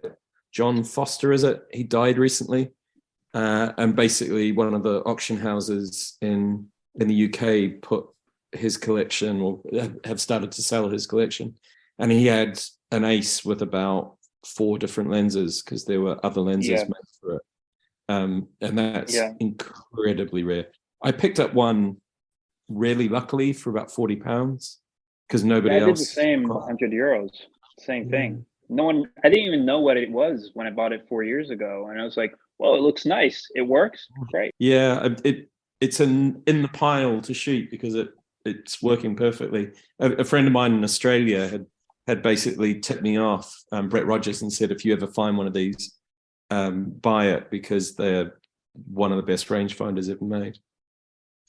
John Foster, is it? He died recently. And basically one of the auction houses in the UK put his collection, or have started to sell his collection, and he had an Ace with about 4 different lenses because there were other lenses made for it, and that's incredibly rare. I picked up one really luckily for about £40 because nobody else. I did the same, €100, same thing. I didn't even know what it was when I bought it 4 years ago, and I was like, well, it looks nice, it works, great. Yeah, it's in the pile to shoot because it's working perfectly. A friend of mine in Australia had basically tipped me off, Brett Rogers, and said, if you ever find one of these, buy it because they're one of the best rangefinders ever made.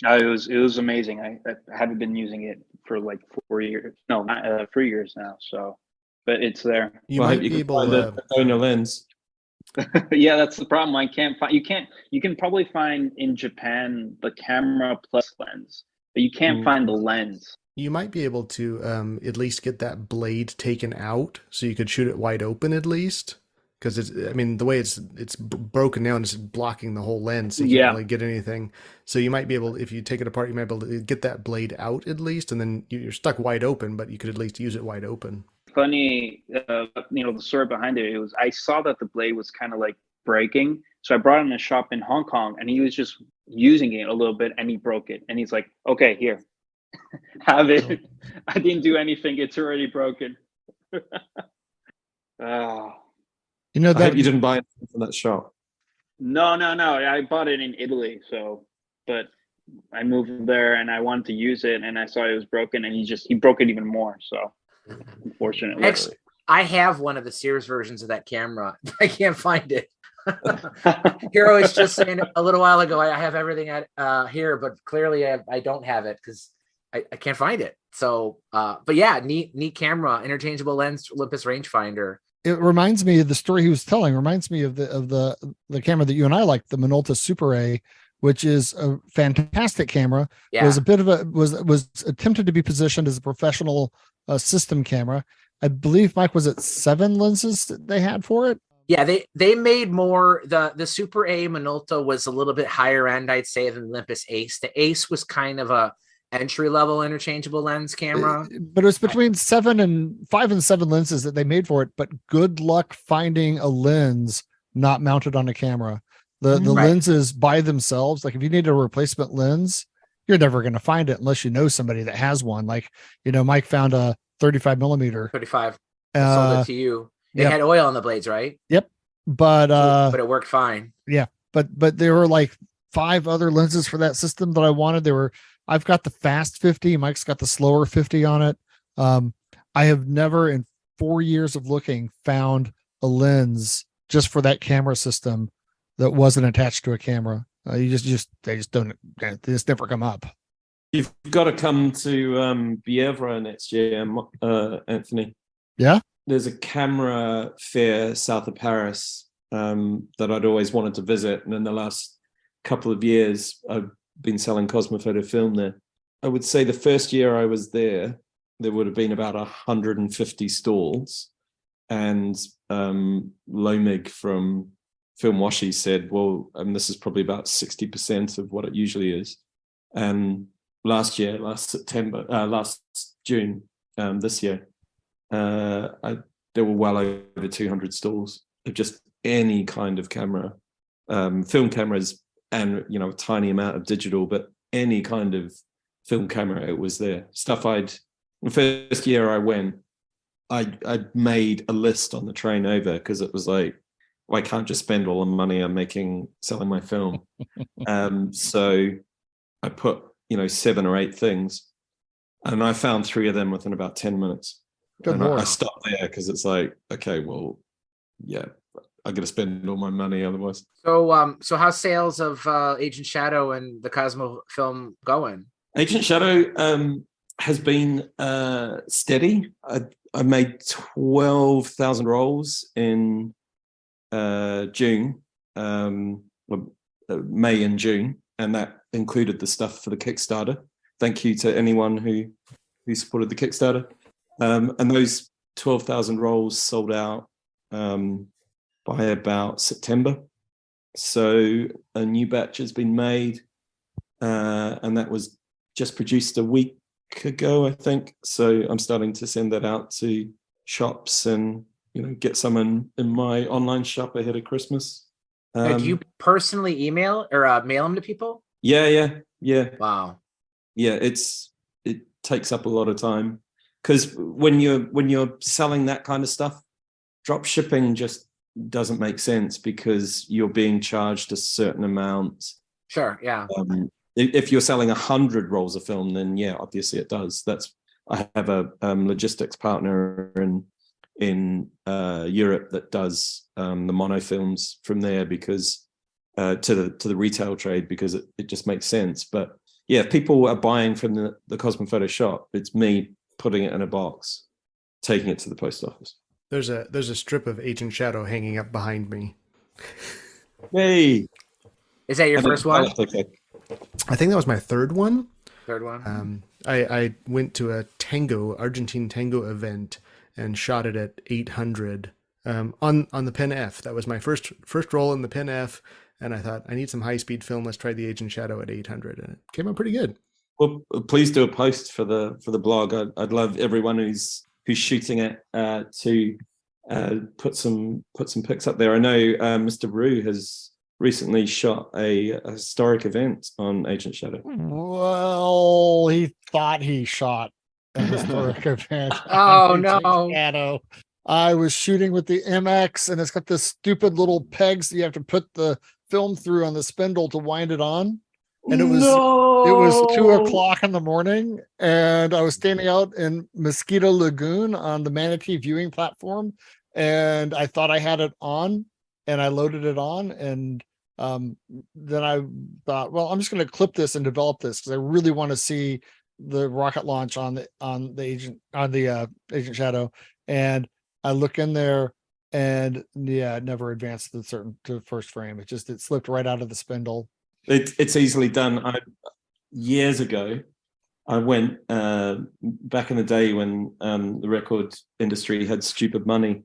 It was amazing. I haven't been using it for like 4 years. No, not 3 years now. So but it's there. You Well, I might hope you be can able find to. a donor lens. Yeah, that's the problem. I can't find. You can probably find in Japan the camera plus lens, but you can't find the lens. You might be able to at least get that blade taken out, so you could shoot it wide open at least. Because it's, I mean, the way it's broken down is blocking the whole lens, so you can't really get anything. So you might be able, if you take it apart, you might be able to get that blade out at least, and then you're stuck wide open, but you could at least use it wide open. Funny, the story behind it was I saw that the blade was kind of like breaking, so I brought it in a shop in Hong Kong, and he was just using it a little bit, and he broke it, and he's like, "Okay, here, have it." I didn't do anything; it's already broken. You know I that hope you didn't buy it from that shop. No. I bought it in Italy, but I moved there and I wanted to use it, and I saw it was broken, and he broke it even more. So, unfortunately, I have one of the Sears versions of that camera. I can't find it. Hero was just saying a little while ago, I have everything at here, but clearly I don't have it because I can't find it. So, but yeah, neat camera, interchangeable lens, Olympus rangefinder. it reminds me of the story he was telling. Reminds me of the camera that you and I like, the Minolta Super A, which is a fantastic camera. Yeah. Was a bit of a was attempted to be positioned as a professional system camera. I believe, Mike, was it 7 lenses that they had for it? Yeah, they made more. The Super A Minolta was a little bit higher end, I'd say, than the Olympus Ace. The Ace was kind of a entry level interchangeable lens camera, but it was between 5 and 7 lenses that they made for it. But good luck finding a lens not mounted on a camera. The Right. lenses by themselves, like if you need a replacement lens, you're never going to find it unless you know somebody that has one. Like, Mike found a 35 millimeter. 35. Sold it to you. It had oil on the blades, right? Yep. But it worked fine. Yeah. But there were like 5 other lenses for that system that I wanted. I've got the fast 50. Mike's got the slower 50 on it. I have never in 4 years of looking found a lens just for that camera system that wasn't attached to a camera. They just never come up. You've got to come to Bievra next year, Anthony. Yeah. There's a camera fair south of Paris that I'd always wanted to visit. And in the last couple of years, I've been selling Kosmo Foto film there. I would say the first year I was there would have been about 150 stalls. And Lomig from Film Washi said, well, this is probably about 60% of what it usually is. And last June, this year, there were well over 200 stalls of just any kind of camera, film cameras, and a tiny amount of digital, but any kind of film camera, it was there. The first year I went, I made a list on the train over because it was like, well, I can't just spend all the money I'm selling my film. So I put 7 or 8 things, and I found 3 of them within about 10 minutes. Good and Lord. I stopped there because it's like, okay, well, yeah, I'm going to spend all my money otherwise. So, how's sales of Agent Shadow and the Kosmo film going? Agent Shadow has been steady. I made 12,000 rolls in June, May and June, and that included the stuff for the Kickstarter. Thank you to anyone who supported the Kickstarter. And those 12,000 rolls sold out by about September. So a new batch has been made, and that was just produced a week ago, I think. So I'm starting to send that out to shops and get some in my online shop ahead of Christmas. Do you personally email or mail them to people? Yeah. Wow. Yeah, it takes up a lot of time because when you're selling that kind of stuff, drop shipping just doesn't make sense because you're being charged a certain amount. Sure. Yeah. If you're selling 100 rolls of film, then yeah, obviously it does. I have a logistics partner in Europe that does the monofilms from there because to the retail trade because it just makes sense. But yeah, if people are buying from the Kosmo Foto shop, it's me putting it in a box taking it to the post office. There's a strip of Agent Shadow hanging up behind me. Hey, Is that your first one? Okay. I think that was my third one. Third one. I went to a Argentine tango event and shot it at 800 on the Pen F. That was my first roll in the Pen F, and I thought I need some high speed film. Let's try the Agent Shadow at 800, and it came out pretty good. Well, please do a post for the blog. I'd love everyone who's shooting it to put some pics up there. I know Mr. Rue has recently shot a historic event on Agent Shadow. Well, he thought he shot a historic event. Oh no! Shadow. I was shooting with the MX, and it's got this stupid little pegs that you have to put the film through on the spindle to wind it on. And it was 2:00 in the morning, and I was standing out in Mosquito Lagoon on the Manatee viewing platform, and I thought I had it on, and I loaded it on, and then I thought, well, I'm just going to clip this and develop this because I really want to see the rocket launch on the Agent Shadow. And I look in there, and yeah, it never advanced to the first frame. It slipped right out of the spindle. It's easily done. Years ago, I went back in the day when the record industry had stupid money.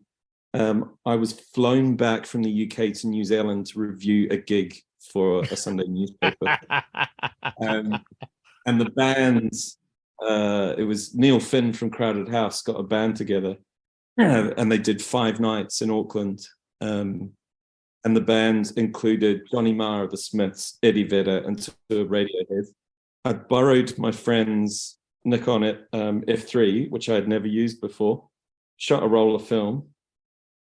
I was flown back from the UK to New Zealand to review a gig for a Sunday newspaper. And the bands, it was Neil Finn from Crowded House got a band together, and they did 5 nights in Auckland. And the band included Johnny Marr of the Smiths, Eddie Vedder, and two of Radiohead. I borrowed my friend's Nikon F3, which I had never used before, shot a roll of film,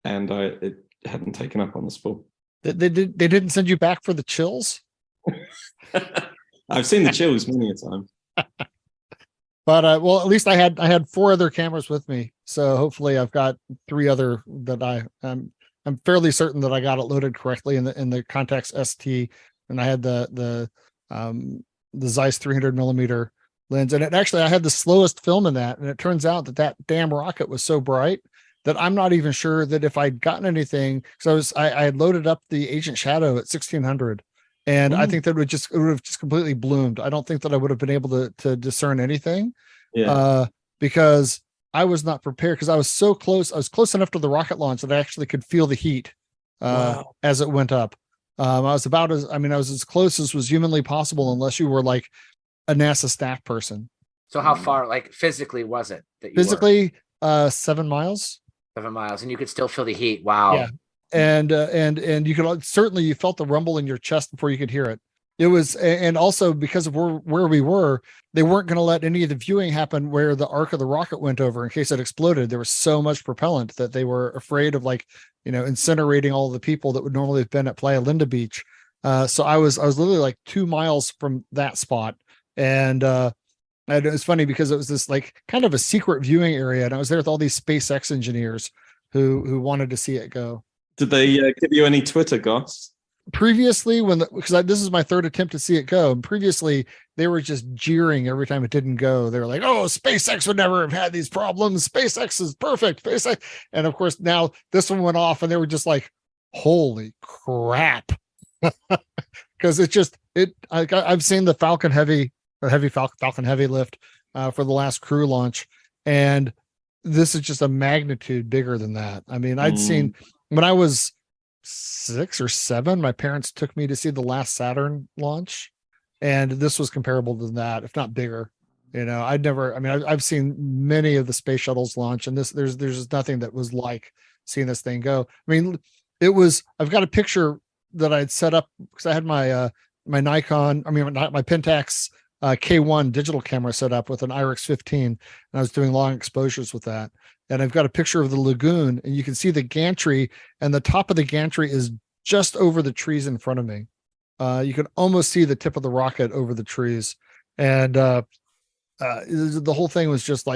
and it hadn't taken up on the spool. They didn't send you back for the chills? I've seen the chills many a time. But well, at least I had 4 other cameras with me, so hopefully I've got 3 other that I'm fairly certain that I got it loaded correctly in the Contax ST, and I had the Zeiss 300 millimeter lens, and I had the slowest film in that, and it turns out that damn rocket was so bright that I'm not even sure that if I'd gotten anything, because I had loaded up the Agent Shadow at 1600, and I think that it would have just completely bloomed. I don't think that I would have been able to discern anything, because I was not prepared, because I was so close. I was close enough to the rocket launch that I actually could feel the heat as it went up. I was as close as was humanly possible, unless you were like a NASA staff person. So how far, like physically, was it? Physically, 7 miles. 7 miles, and you could still feel the heat. Wow. Yeah, and you could certainly, you felt the rumble in your chest before you could hear it. It was, and also because of where we were, they weren't going to let any of the viewing happen where the arc of the rocket went over in case it exploded. There was so much propellant that they were afraid of, incinerating all the people that would normally have been at Playa Linda Beach. So I was literally like 2 miles from that spot, and it was funny because it was this like kind of a secret viewing area, and I was there with all these SpaceX engineers who wanted to see it go. Did they give you any Twitter goss? Previously, this is my 3rd attempt to see it go, and previously they were just jeering every time it didn't go. They were like, "Oh, SpaceX would never have had these problems. SpaceX is perfect." SpaceX, and of course now this one went off, and they were just like, "Holy crap!" Because I've seen the Falcon Heavy lift for the last crew launch, and this is just a magnitude bigger than that. I mean, I'd seen when I was 6 or 7, my parents took me to see the last Saturn launch, and this was comparable to that, if not bigger. I've seen many of the space shuttles launch, and there's nothing that was like seeing this thing go. I mean, I've got a picture that I'd set up because I had my Nikon, my Pentax K1 digital camera set up with an IRIX 15, and I was doing long exposures with that. And I've got a picture of the lagoon, and you can see the gantry, and the top of the gantry is just over the trees in front of me. You can almost see the tip of the rocket over the trees. And the whole thing was just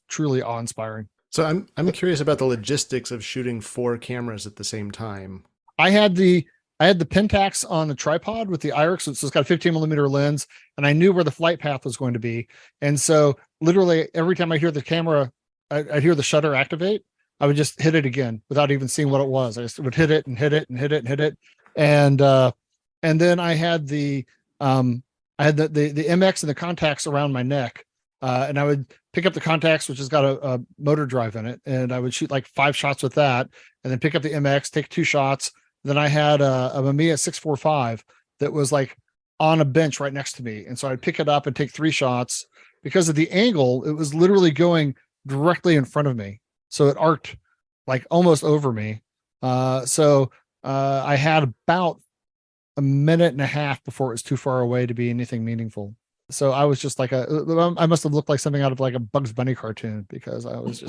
truly awe-inspiring. So I'm curious about the logistics of shooting 4 cameras at the same time. I had the Pentax on the tripod with the IRIX, so it's got a 15 millimeter lens, and I knew where the flight path was going to be. And so literally every time I hear the camera I'd hear the shutter activate, I would just hit it again without even seeing what it was. I just would hit it and hit it and hit it and hit it. And then I had the MX and the contacts around my neck. And I would pick up the contacts, which has got a motor drive in it, and I would shoot like 5 shots with that, and then pick up the MX, take 2 shots. Then I had a Mamiya 645 that was like on a bench right next to me, and so I'd pick it up and take 3 shots. Because of the angle, it was literally going directly in front of me, so it arced like almost over me. So I had about a minute and a half before it was too far away to be anything meaningful. So I was just like I must have looked like something out of like a Bugs Bunny cartoon, because I was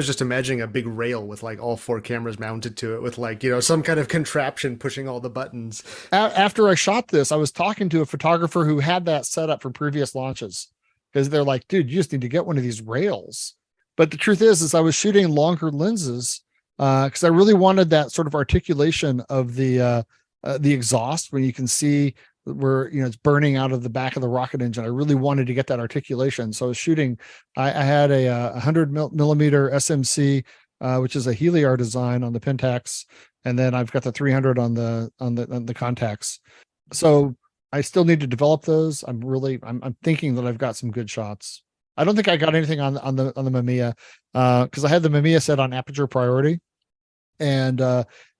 just imagining a big rail with like all 4 cameras mounted to it with like, you know, some kind of contraption pushing all the buttons. After I shot this, I was talking to a photographer who had that set up for previous launches, because they're like, dude, you just need to get one of these rails. But the truth is I was shooting longer lenses because I really wanted that sort of articulation of the exhaust, when you can see where, you know, it's burning out of the back of the rocket engine. I really wanted to get that articulation. So I was shooting, I had a 100 millimeter SMC, which is a Heliar design on the Pentax. And then I've got the 300 on the contacts. So I still need to develop those. I'm thinking that I've got some good shots. I don't think I got anything on the Mamiya, because I had the Mamiya set on aperture priority, and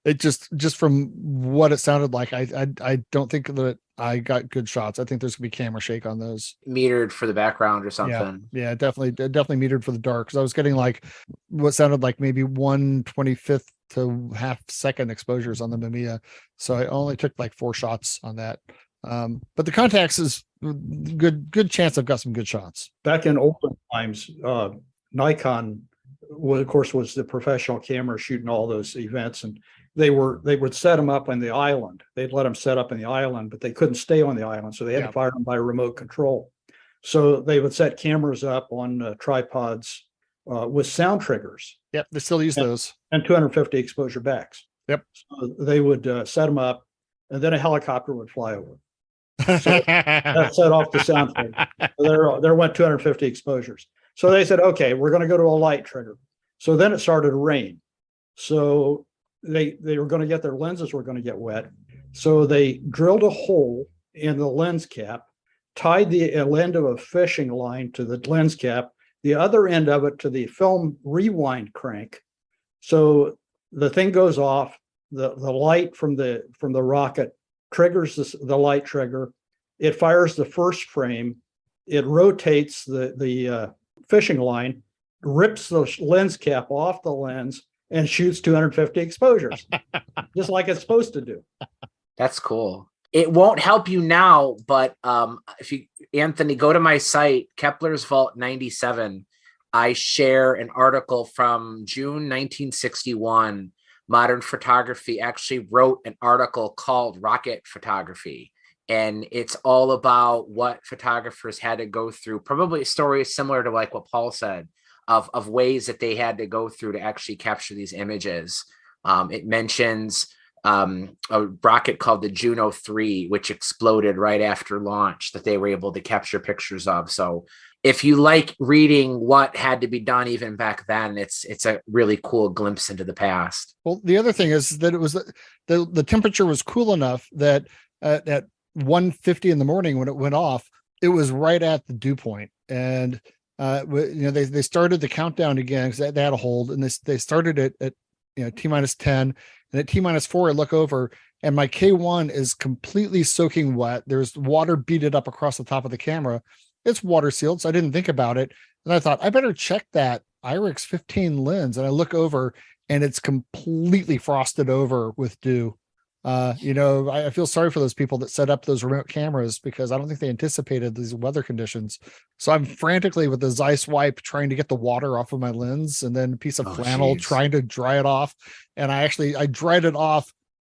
it just from what it sounded like, I don't think that I got good shots. I think there's gonna be camera shake on those. Metered for the background or something. Yeah, definitely metered for the dark, because I was getting like what sounded like maybe 1/25 to half second exposures on the Mamiya. So I only took like 4 shots on that. But the contacts is good chance I've got some good shots. Back in olden times, Nikon was the professional camera shooting all those events, and they would set them up on the island. They'd let them set up in the island, but they couldn't stay on the island, so they had to fire them by remote control. So they would set cameras up on tripods with sound triggers. Yep, they still use those. And 250 exposure backs. Yep. So they would set them up, and then a helicopter would fly over. So that set off the sound trigger. So there went 250 exposures. So they said, okay, we're going to go to a light trigger. So then it started to rain. So they were going to get, their lenses were going to get wet. So they drilled a hole in the lens cap, tied the end of a fishing line to the lens cap, the other end of it to the film rewind crank. So the thing goes off, the light from the rocket triggers the light trigger. It fires the first frame. It rotates the fishing line, rips the lens cap off the lens, and shoots 250 exposures, just like it's supposed to do. That's cool. It won't help you now, but if you, Anthony, go to my site, Kepler's Vault 97. I share an article from June 1961. Modern Photography actually wrote an article called Rocket Photography. And it's all about what photographers had to go through, probably stories similar to like what Paul said, of ways that they had to go through to actually capture these images. It mentions a rocket called the Juno 3, which exploded right after launch, that they were able to capture pictures of. So if you like reading what had to be done even back then, it's a really cool glimpse into the past. Well, the other thing is that it was the temperature was cool enough that at 1:50 in the morning when it went off, it was right at the dew point. And they started the countdown again because they had a hold, and they started it at T-10, and at T-4 I look over and my K1 is completely soaking wet. There's water beaded up across the top of the camera. It's water sealed, so I didn't think about it. And I thought I better check that IRIX 15 lens. And I look over and it's completely frosted over with dew. I feel sorry for those people that set up those remote cameras, because I don't think they anticipated these weather conditions. So I'm frantically with the Zeiss wipe trying to get the water off of my lens, and then a piece of flannel trying to dry it off. And I dried it off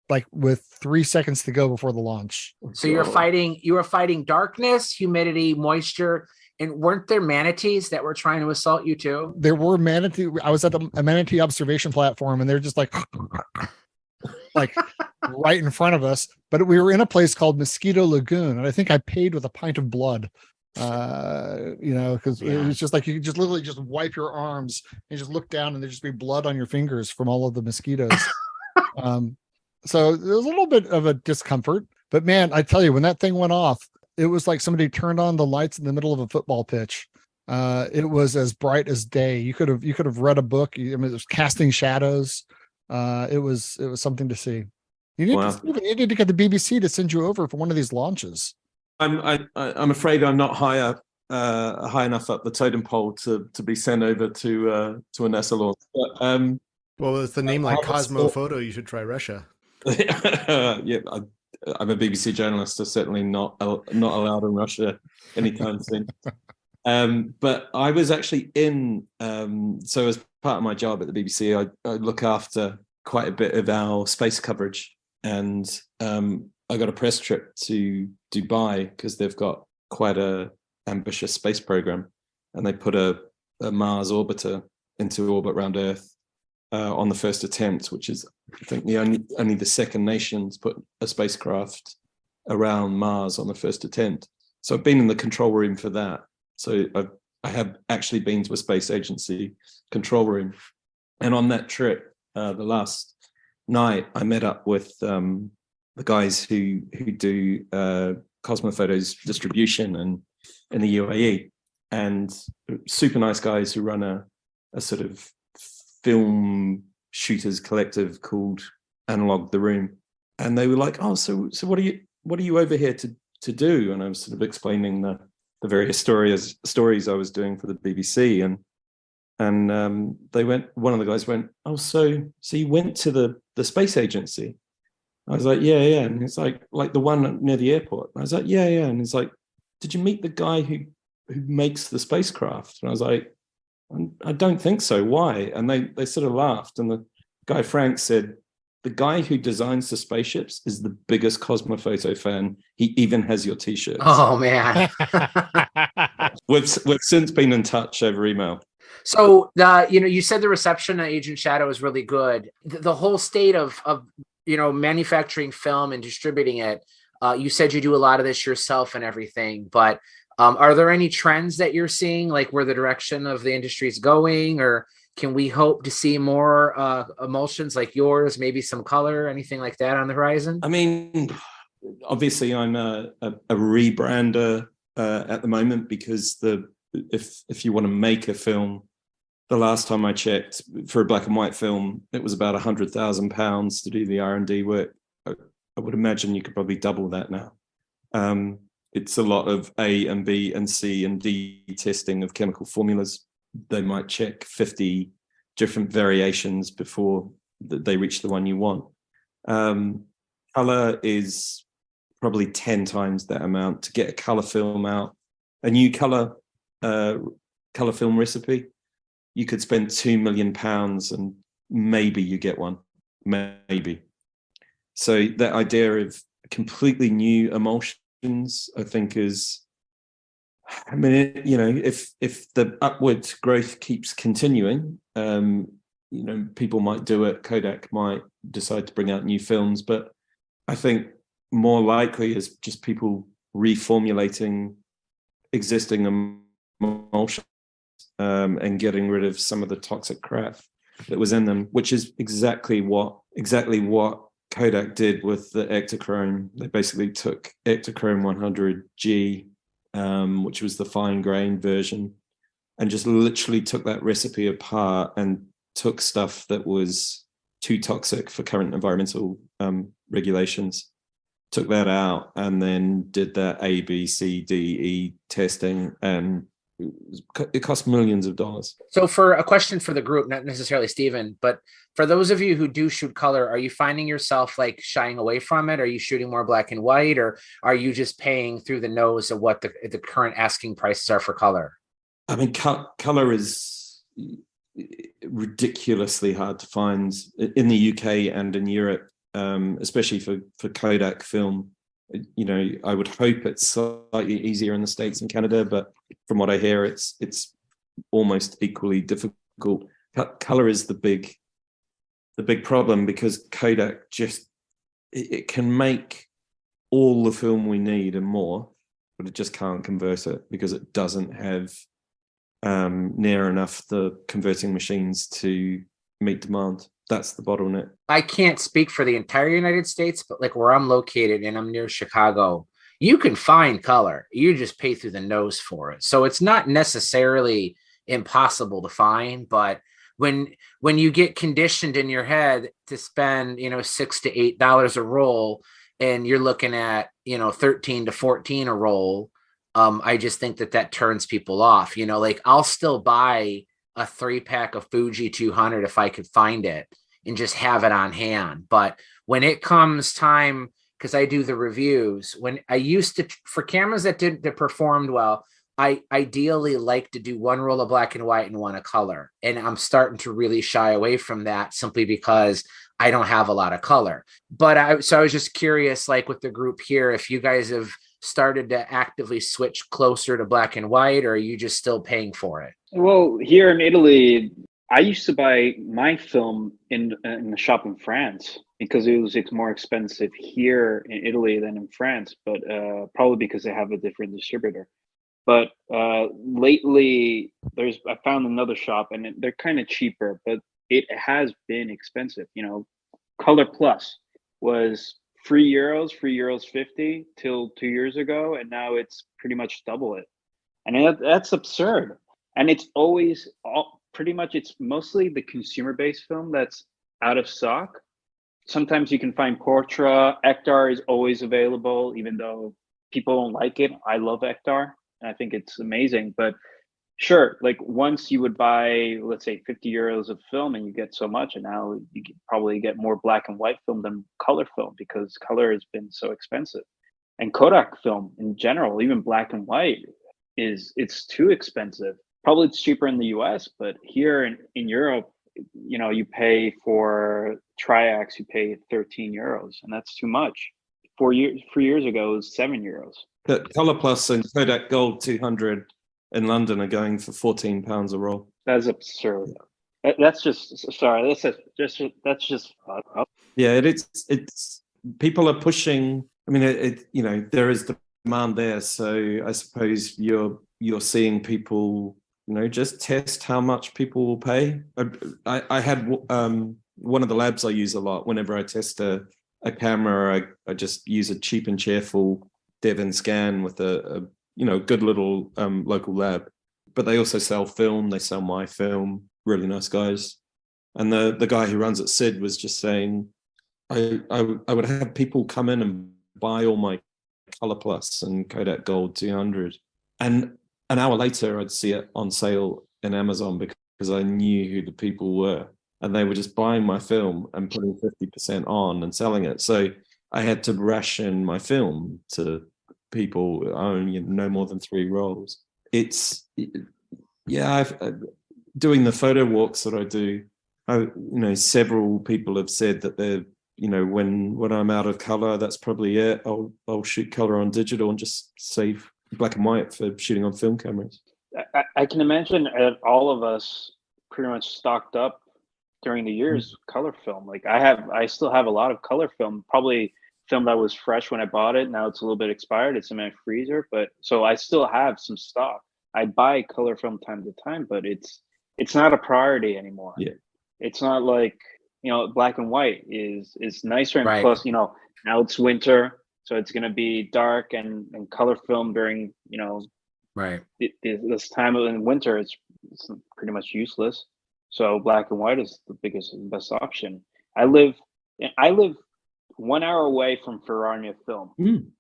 like with 3 seconds to go before the launch. So you were fighting darkness, humidity, moisture, and weren't there manatees that were trying to assault you too? There were manatee. I was at a manatee observation platform, and they're just like right in front of us. But we were in a place called Mosquito Lagoon, and I think I paid with a pint of blood. Because it's just like you could just literally just wipe your arms and just look down and there'd just be blood on your fingers from all of the mosquitoes. So there's a little bit of a discomfort, but man, I tell you, when that thing went off, it was like somebody turned on the lights in the middle of a football pitch. It was as bright as day. You could have read a book. I mean, it was casting shadows. It was something to see. You need to get the BBC to send you over for one of these launches. I'm afraid I'm not high enough up the totem pole to be sent over to a NASA launch. But, well, with the name like Kosmo Foto, you should try Russia. Yeah, I'm a BBC journalist, so certainly not allowed in Russia anytime soon. But I was actually in. So as part of my job at the BBC, I look after quite a bit of our space coverage, and I got a press trip to Dubai because they've got quite a ambitious space program, and they put a Mars orbiter into orbit around Earth on the first attempt, which is, I think, only the second nation to put a spacecraft around Mars on the first attempt. So I've been in the control room for that. So I have actually been to a space agency control room, and on that trip, the last night, I met up with the guys who do Kosmo Foto's distribution and in the UAE, and super nice guys who run a sort of film shooters collective called Analog the Room, and they were like, "Oh, so what are you over here to do?" And I was sort of explaining the various stories I was doing for the BBC, and they went. One of the guys went, "Oh, so you went to the space agency?" I was like, yeah, and it's like the one near the airport. And I was like, yeah, and it's like, "Did you meet the guy who makes the spacecraft?" And I was like, "I don't think so. Why?" And they sort of laughed. And the guy Frank said, "The guy who designs the spaceships is the biggest Kosmo Foto fan. He even has your T-shirts." Oh man. We've since been in touch over email. So you said the reception at Agent Shadow is really good. The whole state of manufacturing film and distributing it. You said you do a lot of this yourself and everything, but are there any trends that you're seeing, like where the direction of the industry is going, or can we hope to see more emulsions like yours, maybe some color, anything like that on the horizon? I mean, obviously I'm a rebrander at the moment, because if you want to make a film, the last time I checked, for a black and white film, it was about £100,000 to do the R&D work. I would imagine you could probably double that now. It's a lot of A and B and C and D testing of chemical formulas. They might check 50 different variations before they reach the one you want. Color is probably 10 times that amount to get a color film out. A new color film recipe, you could spend £2 million and maybe you get one, maybe. So that idea of completely new emulsions, I think, is, I mean, if the upward growth keeps continuing, people might do it. Kodak might decide to bring out new films, but I think more likely is just people reformulating existing emulsions and getting rid of some of the toxic crap that was in them, which is exactly what Kodak did with the Ektachrome. They basically took Ektachrome 100G, which was the fine grained version, and just literally took that recipe apart and took stuff that was too toxic for current environmental regulations, took that out, and then did that A, B, C, D, E testing, and it cost millions of dollars. So for a question for the group, not necessarily Stephen, but for those of you who do shoot color, are you finding yourself like shying away from it? Are you shooting more black and white, or are you just paying through the nose of what the current asking prices are for color? I mean, color is ridiculously hard to find in the UK and in Europe, especially for Kodak film. I would hope it's slightly easier in the States and Canada, but from what I hear, it's almost equally difficult. Color is the big problem, because Kodak just it can make all the film we need and more, but it just can't convert it because it doesn't have near enough the converting machines to meet demand. That's the bottleneck. I can't speak for the entire United States, but like where I'm located and I'm near Chicago, you can find color. You just pay through the nose for it. So it's not necessarily impossible to find, but when you get conditioned in your head to spend, $6 to $8 a roll, and you're looking at, 13 to 14 a roll, I just think that turns people off. Like I'll still buy a 3-pack of Fuji 200 if I could find it and just have it on hand. But when it comes time, because I do the reviews, when I used to, for cameras that performed well, I ideally like to do one roll of black and white and one of color. And I'm starting to really shy away from that simply because I don't have a lot of color. But I was just curious, like with the group here, if you guys have started to actively switch closer to black and white, or are you just still paying for it? Well, here in Italy, I used to buy my film in a shop in France because it's more expensive here in Italy than in France, but probably because they have a different distributor. But lately, I found another shop, and they're kind of cheaper, but it has been expensive. Color Plus was €3, €3.50 till 2 years ago, and now it's pretty much double it. And that's absurd. And it's always pretty much, it's mostly the consumer-based film that's out of stock. Sometimes you can find Portra. Ektar is always available, even though people don't like it. I love Ektar, and I think it's amazing. But sure, like once you would buy, let's say, €50 of film, and you get so much, and now you probably get more black and white film than color film because color has been so expensive. And Kodak film in general, even black and white, it's too expensive. Probably it's cheaper in the US, but here in Europe, you pay for Triax, you pay €13, and that's too much. 3 years ago, it was €7. Color Plus and Kodak Gold 200 in London are going for £14 a roll. That's absurd. That's just Yeah, it's people are pushing. I mean, there is demand there, so I suppose you're seeing people, just test how much people will pay. I had one of the labs I use a lot. Whenever I test a camera, I just use a cheap and cheerful Devon scan with a good little local lab. But they also sell film. They sell my film. Really nice guys. And the guy who runs it, Sid, was just saying, I would have people come in and buy all my Color Plus and Kodak Gold 200, and an hour later I'd see it on sale in Amazon because I knew who the people were, and they were just buying my film and putting 50% on and selling it. So I had to ration my film to people owning no more than 3 rolls. Doing the photo walks that I do, several people have said that they're, when I'm out of color, that's probably it. I'll shoot color on digital and just save black and white for shooting on film cameras. I can imagine all of us pretty much stocked up during the years color film. Like I still have a lot of color film, probably film that was fresh when I bought it. Now it's a little bit expired. It's in my freezer, but so I still have some stock. I buy color film time to time, but it's not a priority anymore. Yeah. It's not like, black and white is nicer. And right. Plus, now it's winter, so it's going to be dark, and color film during, right. This time of in winter, it's pretty much useless. So black and white is the best option. I live 1 hour away from Ferragna Film.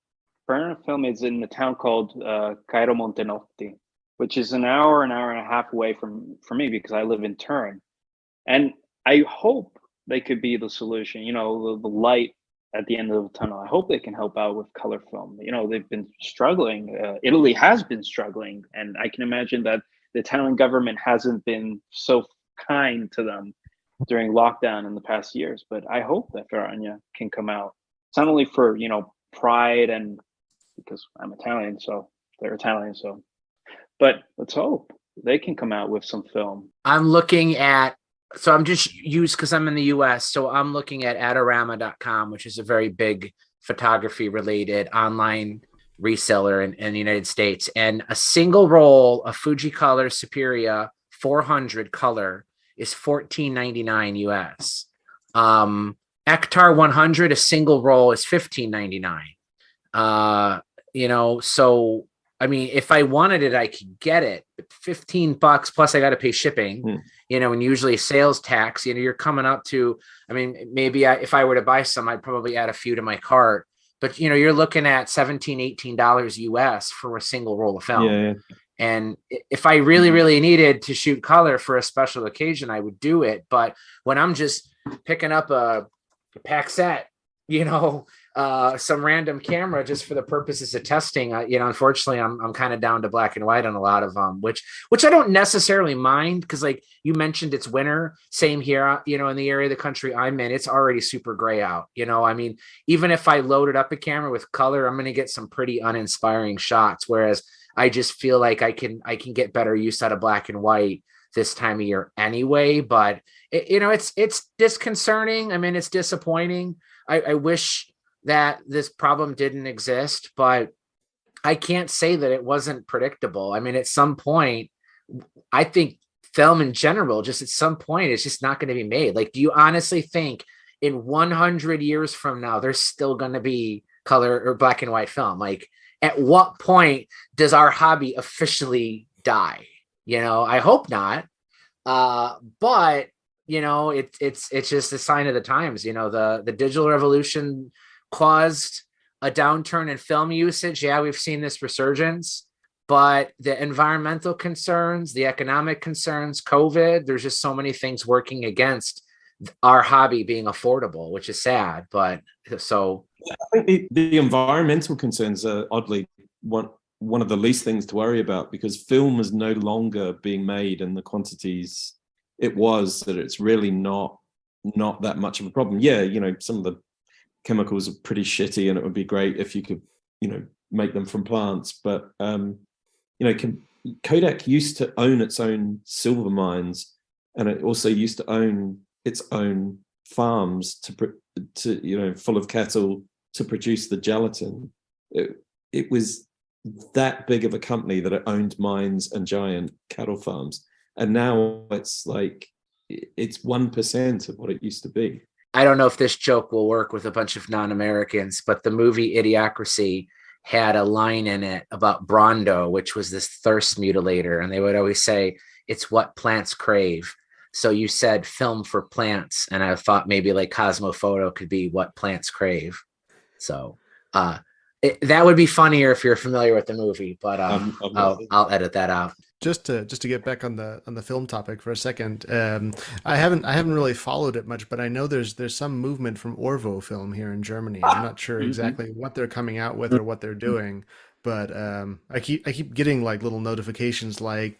Ferragna Film is in the town called Cairo Montenotti, which is an hour and a half away from me because I live in Turin. And I hope they could be the solution, the light at the end of the tunnel. I hope they can help out with color film. They've been struggling. Italy has been struggling. And I can imagine that the Italian government hasn't been so kind to them during lockdown in the past years. But I hope that Ferragna can come out. It's not only for, pride and because I'm Italian, so they're Italian. So, but let's hope they can come out with some film. I'm looking at, so I'm just used because I'm in the US. So I'm looking at Adorama.com, which is a very big photography related online reseller in the United States, and a single roll of Fujicolor Superia 400 color is $14.99 US. Ektar 100, a single roll, is $15.99. You know, so I mean, if I wanted it, I could get it, but $15 plus I got to pay shipping, you know, and usually sales tax, you know, you're coming up to, I mean, maybe if I were to buy some, I'd probably add a few to my cart, but you know, you're looking at $17, $18 US for a single roll of film. Yeah. And if I really, really needed to shoot color for a special occasion, I would do it. But when I'm just picking up a pack set, you know, some random camera just for the purposes of testing, you know, unfortunately, I'm kind of down to black and white on a lot of them, which I don't necessarily mind, because like you mentioned, it's winter. Same here, you know, in the area of the country I'm in, it's already super gray out. You know, I mean, even if I loaded up a camera with color, I'm going to get some pretty uninspiring shots. Whereas I just feel like I can get better use out of black and white this time of year anyway. But you know, it's disconcerting. I mean, it's disappointing. I wish that this problem didn't exist, but I can't say that it wasn't predictable. I mean, at some point, I think film in general, just at some point, it's just not going to be made. Like, do you honestly think in 100 years from now, there's still going to be color or black and white film? Like, at what point does our hobby officially die? You know, I hope not. But you know, it's just a sign of the times. You know, the digital revolution caused a downturn in film usage. Yeah, we've seen this resurgence, but the environmental concerns, the economic concerns, COVID, there's just so many things working against our hobby being affordable, which is sad. But so I think the environmental concerns are oddly one of the least things to worry about, because film is no longer being made in the quantities it was, that it's really not that much of a problem. Yeah, you know, some of the chemicals are pretty shitty, and it would be great if you could, you know, make them from plants. But you know, Kodak used to own its own silver mines, and it also used to own its own farms to you know, full of cattle to produce the gelatin. It was that big of a company that it owned mines and giant cattle farms. And now it's like, it's 1% of what it used to be. I don't know if this joke will work with a bunch of non-Americans, but the movie Idiocracy had a line in it about Brondo, which was this thirst mutilator. And they would always say, it's what plants crave. So you said film for plants. And I thought maybe like Cosmo Foto could be what plants crave. So that would be funnier if you're familiar with the movie, but I'll edit that out. Just to get back on the film topic for a second, I haven't really followed it much, but I know there's some movement from Orvo Film here in Germany. I'm not sure exactly what they're coming out with or what they're doing, but I keep getting like little notifications like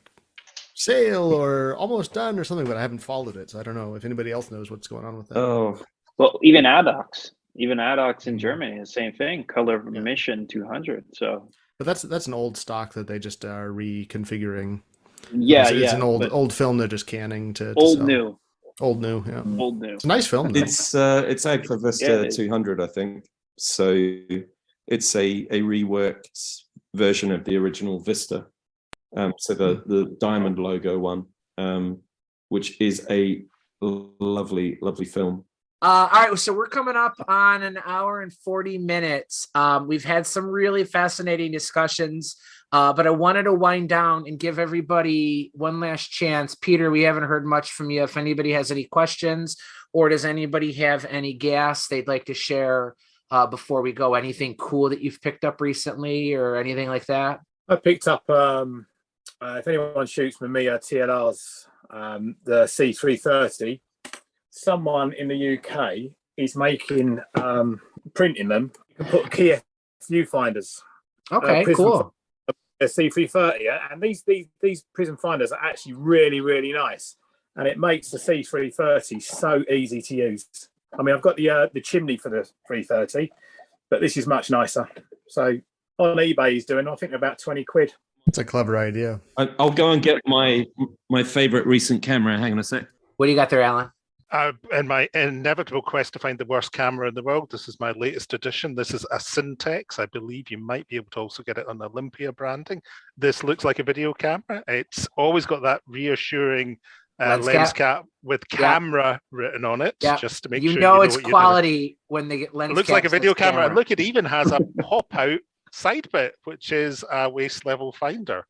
sale or almost done or something, but I haven't followed it, so I don't know if anybody else knows what's going on with that. Oh, well, even Adox in Germany, the same thing, color emission 200. So. But that's an old stock that they just are reconfiguring. Yeah, it's an old film they're just canning to old sell. new. Old new, yeah. Old new. It's a nice film, though. It's Agfa Vista 200, I think. So it's a reworked version of the original Vista. So the diamond logo one, which is a lovely, lovely film. All right, so we're coming up on an hour and 40 minutes. We've had some really fascinating discussions, but I wanted to wind down and give everybody one last chance. Peter, we haven't heard much from you. If anybody has any questions, or does anybody have any gas they'd like to share before we go? Anything cool that you've picked up recently or anything like that? I picked up, if anyone shoots with me, TLRs, the C330. Someone in the UK is making printing them. You can put key viewfinders. Okay, cool. A C330, and these prism finders are actually really, really nice, and it makes the C330 so easy to use. I mean, I've got the chimney for the 330, but this is much nicer. So on eBay, he's doing, I think, about 20 quid. It's a clever idea. I'll go and get my favorite recent camera. Hang on a sec. What do you got there, Alan? In my inevitable quest to find the worst camera in the world, this is my latest edition. This is a Syntex. I believe you might be able to also get it on Olympia branding. This looks like a video camera. It's always got that reassuring lens cap with camera written on it, just to make sure you know it's what quality when they get lens. It looks like a video camera. And look, it even has a pop-out side bit, which is a waist level finder.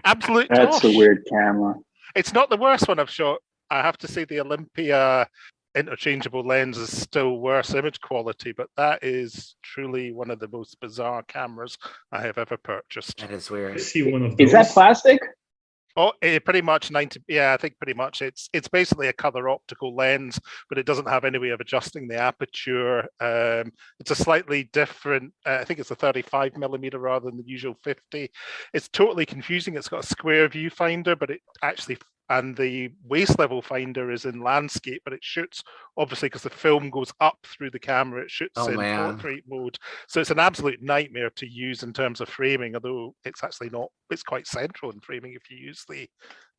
Absolute. That's a weird camera. It's not the worst one I've shot. I have to say the Olympia interchangeable lens is still worse image quality, but that is truly one of the most bizarre cameras I have ever purchased. That is weird. I see one of those. Is that plastic? Oh, pretty much 90. Yeah, I think pretty much it's basically a color optical lens, but it doesn't have any way of adjusting the aperture. It's a slightly different. I think it's a 35 millimeter rather than the usual 50. It's totally confusing. It's got a square viewfinder, but it actually. And the waist level finder is in landscape, but it shoots, obviously, because the film goes up through the camera, it shoots in portrait mode. So it's an absolute nightmare to use in terms of framing, although it's actually not, it's quite central in framing if you use the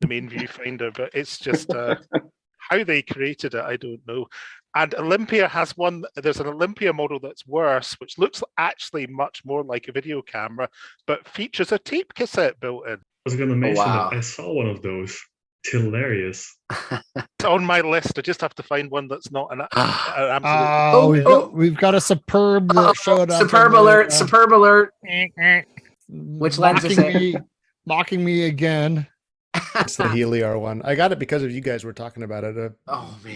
main viewfinder, but it's just how they created it, I don't know. And Olympia has one, there's an Olympia model that's worse, which looks actually much more like a video camera, but features a tape cassette built in. I was going to mention that I saw one of those. It's hilarious. It's on my list. I just have to find one that's not an absolute. We've got a Superb that showed up. Superb alert! Superb alert! Which lens is it? Mocking me again. It's the Heliar one. I got it because of you guys were talking about it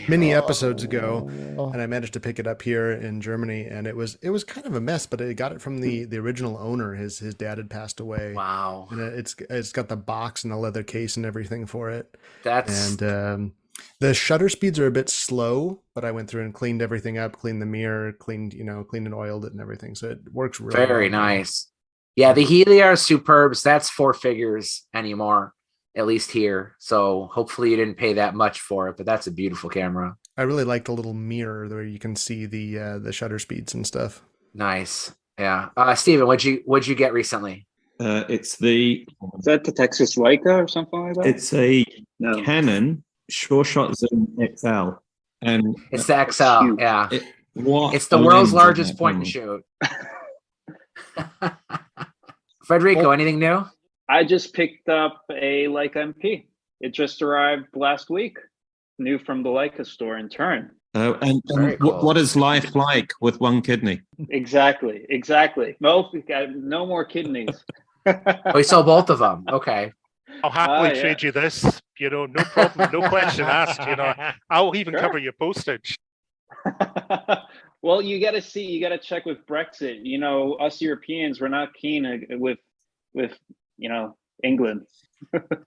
many episodes ago, and I managed to pick it up here in Germany, and it was kind of a mess, but I got it from the original owner. His dad had passed away. Wow. And it's got the box and the leather case and everything for it. That's and the shutter speeds are a bit slow, but I went through and cleaned everything up, cleaned the mirror, cleaned and oiled it and everything. So it works really very well. nice. Yeah, the Heliar Superbs, that's 4 figures anymore. At least here. So hopefully you didn't pay that much for it, but that's a beautiful camera. I really like the little mirror where you can see the shutter speeds and stuff. Nice. Yeah. Steven, what'd you get recently? Is that the Texas Leica or something like that? It's a Canon Sure Shot Zoom XL. And it's the XL, yeah. It's the world's largest point and shoot. Frederico, anything new? I just picked up a Leica MP. It just arrived last week, new from the Leica store in Turin. What is life like with one kidney? Exactly. No more kidneys. We sold both of them. Okay. I'll happily trade you this. No problem, no question asked. I'll even cover your postage. Well, you got to check with Brexit. Us Europeans, we're not keen with England.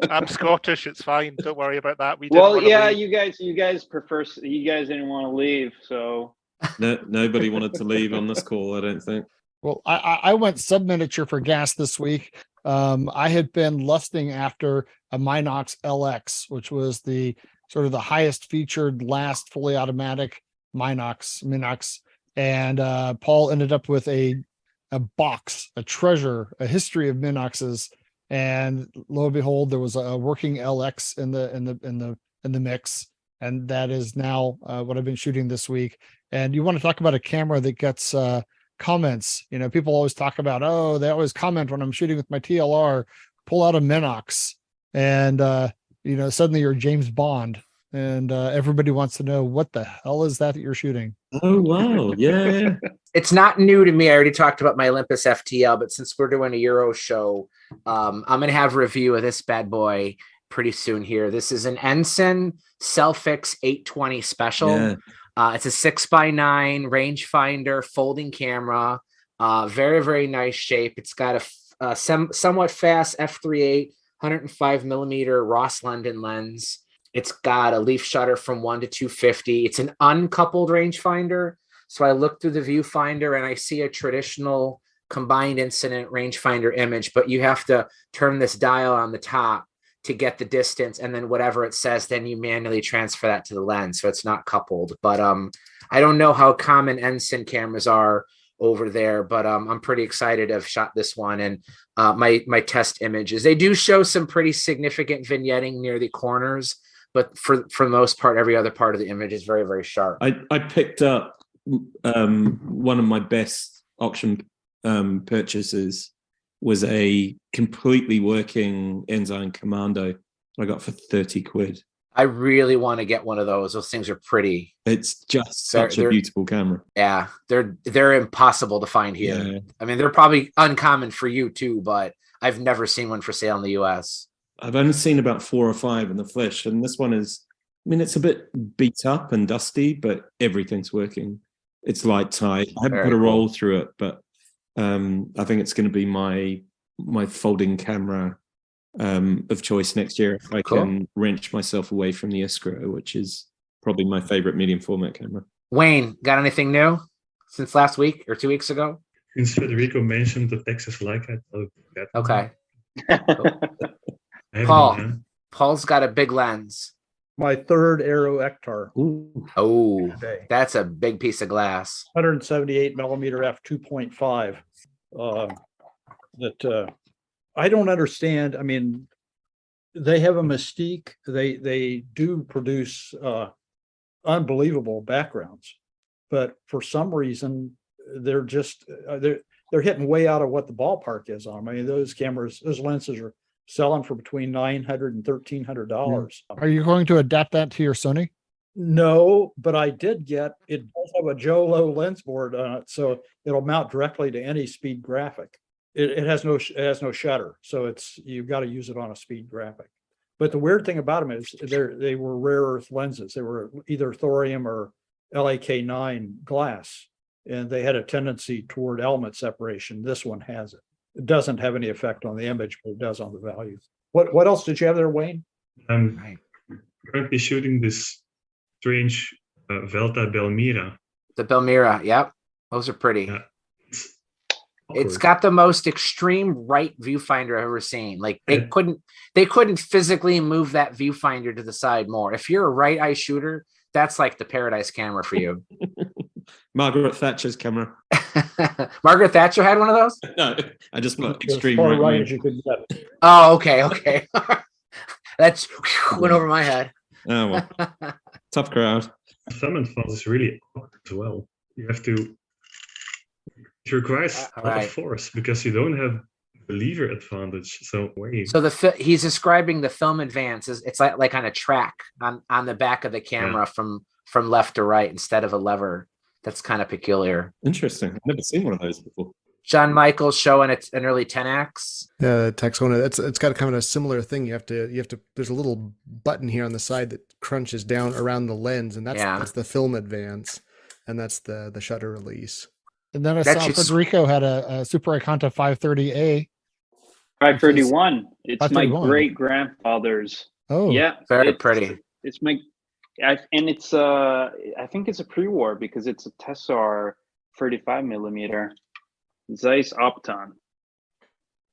I'm Scottish. It's fine. Don't worry about that. You guys prefer. You guys didn't want to leave, so nobody wanted to leave on this call. I don't think. Well, I went sub-miniature for gas this week. I had been lusting after a Minox LX, which was the sort of the highest featured, last fully automatic Minox, and Paul ended up with a box, a treasure, a history of Minoxes, and lo and behold, there was a working LX in the mix, and that is now what I've been shooting this week. And you want to talk about a camera that gets comments? People always talk about, they always comment when I'm shooting with my TLR. Pull out a Minox, and suddenly you're James Bond. And everybody wants to know, what the hell is that you're shooting? Oh, wow. Yeah. It's not new to me. I already talked about my Olympus FTL, but since we're doing a Euro show, I'm going to have a review of this bad boy pretty soon here. This is an Ensign Selfix 820 special. Yeah. It's a 6x9 rangefinder folding camera. Very, very nice shape. It's got a somewhat fast f3.8 105 millimeter Ross London lens. It's got a leaf shutter from 1 to 250. It's an uncoupled rangefinder. So I look through the viewfinder and I see a traditional combined incident rangefinder image, but you have to turn this dial on the top to get the distance, and then whatever it says, then you manually transfer that to the lens. So it's not coupled. But I don't know how common Ensign cameras are over there, but I'm pretty excited to have shot this one. And my test images, they do show some pretty significant vignetting near the corners. but for the most part, every other part of the image is very, very sharp. I picked up one of my best auction purchases was a completely working Ensign Commando I got for 30 quid. I really want to get one of those. Those things are pretty. It's just such a beautiful camera. Yeah, they're impossible to find here. Yeah. I mean, they're probably uncommon for you too, but I've never seen one for sale in the US. I've only seen about 4 or 5 in the flesh, and this one is, I mean, it's a bit beat up and dusty, but everything's working. It's light tight. I haven't put a roll through it, but I think it's going to be my folding camera of choice next year if I can wrench myself away from the Iskra, which is probably my favorite medium format camera. Wayne, got anything new since last week or 2 weeks ago? Since Frederico mentioned the Texas Leica, okay. Paul, Paul's got a big lens. My third Aero Ektar. Oh, that's a big piece of glass. 178 millimeter f2.5. That I don't understand. I mean, they have a mystique. They do produce unbelievable backgrounds, but for some reason they're just they're hitting way out of what the ballpark is on them. I mean, those lenses are selling for between $900 and $1,300. Are you going to adapt that to your Sony? No, but I did get it. Does have a Jolo lens board on it, so it'll mount directly to any speed graphic. It has no shutter, so you've got to use it on a speed graphic. But the weird thing about them is they were rare earth lenses. They were either thorium or LAK9 glass, and they had a tendency toward element separation. This one has it. It doesn't have any effect on the image, but it does on the value. What else did you have there, Wayne? I'm currently shooting this strange Velta Belmira. The Belmira, yep. Those are pretty. Yeah. It's got the most extreme right viewfinder I've ever seen. Like they couldn't physically move that viewfinder to the side more. If you're a right eye shooter, that's like the paradise camera for you. Margaret Thatcher's camera. Margaret Thatcher had one of those? No, I just put extreme right as you could get. Oh, okay. That's went over my head. Oh well. Tough crowd. Thumb and fuzz is really awkward as well. You have to. It requires a lot of force because you don't have the lever advantage. So he's describing the film advance as it's like on a track on the back of the camera from left to right instead of a lever. That's kind of peculiar. Interesting. I've never seen one of those before. John Michael's showing it's an early 10X. Yeah, Texona. It's got kind of a similar thing. You have to. There's a little button here on the side that crunches down around the lens, and that's the film advance, and that's the shutter release. And then I saw Frederico had a Super Iconta 530A. 531. It's 531. My great grandfather's. Oh, yeah, very pretty. It's my, and it's I think it's a pre-war because it's a Tessar 35 millimeter Zeiss Opton.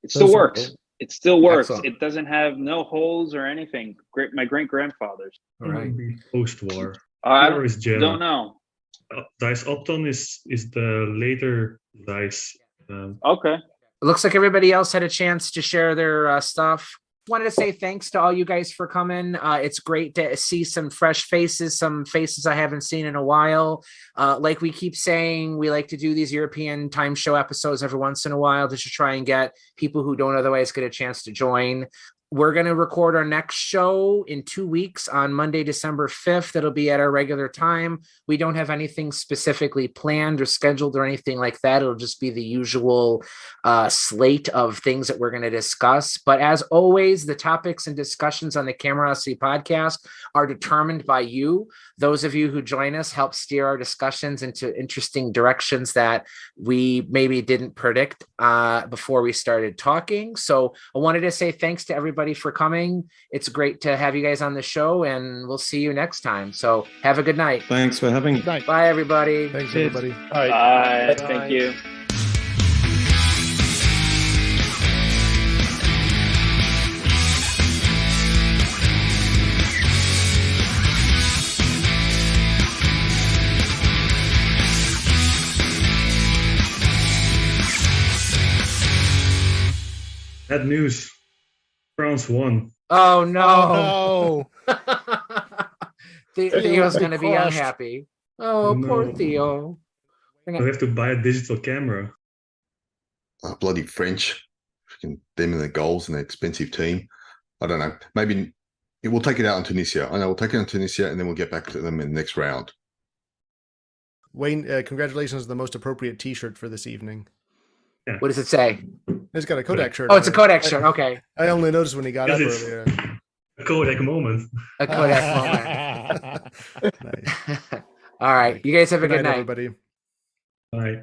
It still works. It still works. Excellent. It doesn't have no holes or anything. My great grandfather's. All right. Post-war. I don't know. Zeiss Opton is the later Zeiss. Okay. It looks like everybody else had a chance to share their stuff. Wanted to say thanks to all you guys for coming. It's great to see some fresh faces, some faces I haven't seen in a while. Like we keep saying, we like to do these European time show episodes every once in a while to try and get people who don't otherwise get a chance to join. We're going to record our next show in 2 weeks on Monday, December 5th. It'll be at our regular time. We don't have anything specifically planned or scheduled or anything like that. It'll just be the usual slate of things that we're going to discuss. But as always, the topics and discussions on the Camerosity podcast are determined by you. Those of you who join us help steer our discussions into interesting directions that we maybe didn't predict before we started talking. So I wanted to say thanks to everybody for coming. It's great to have you guys on the show, and we'll see you next time. So have a good night. Thanks for having me. Bye, everybody. Thanks, everybody. Bye. Thank you. Bad news. France won. Oh no. Theo's going to be crushed. unhappy. Oh, poor No. Theo. I have to buy a digital camera. Oh, bloody French. Freaking them and their goals and their expensive team. I don't know. Maybe we'll take it out on Tunisia. I know we'll take it on Tunisia and then we'll get back to them in the next round. Wayne, congratulations on the most appropriate T-shirt for this evening. Yeah. What does it say? It's got a Kodak shirt. Oh, it's a on it. Kodak shirt. Okay. I only noticed when he got up Because earlier. a Kodak moment. A Kodak moment. Nice. All right. You guys have a good night. Everybody. Bye.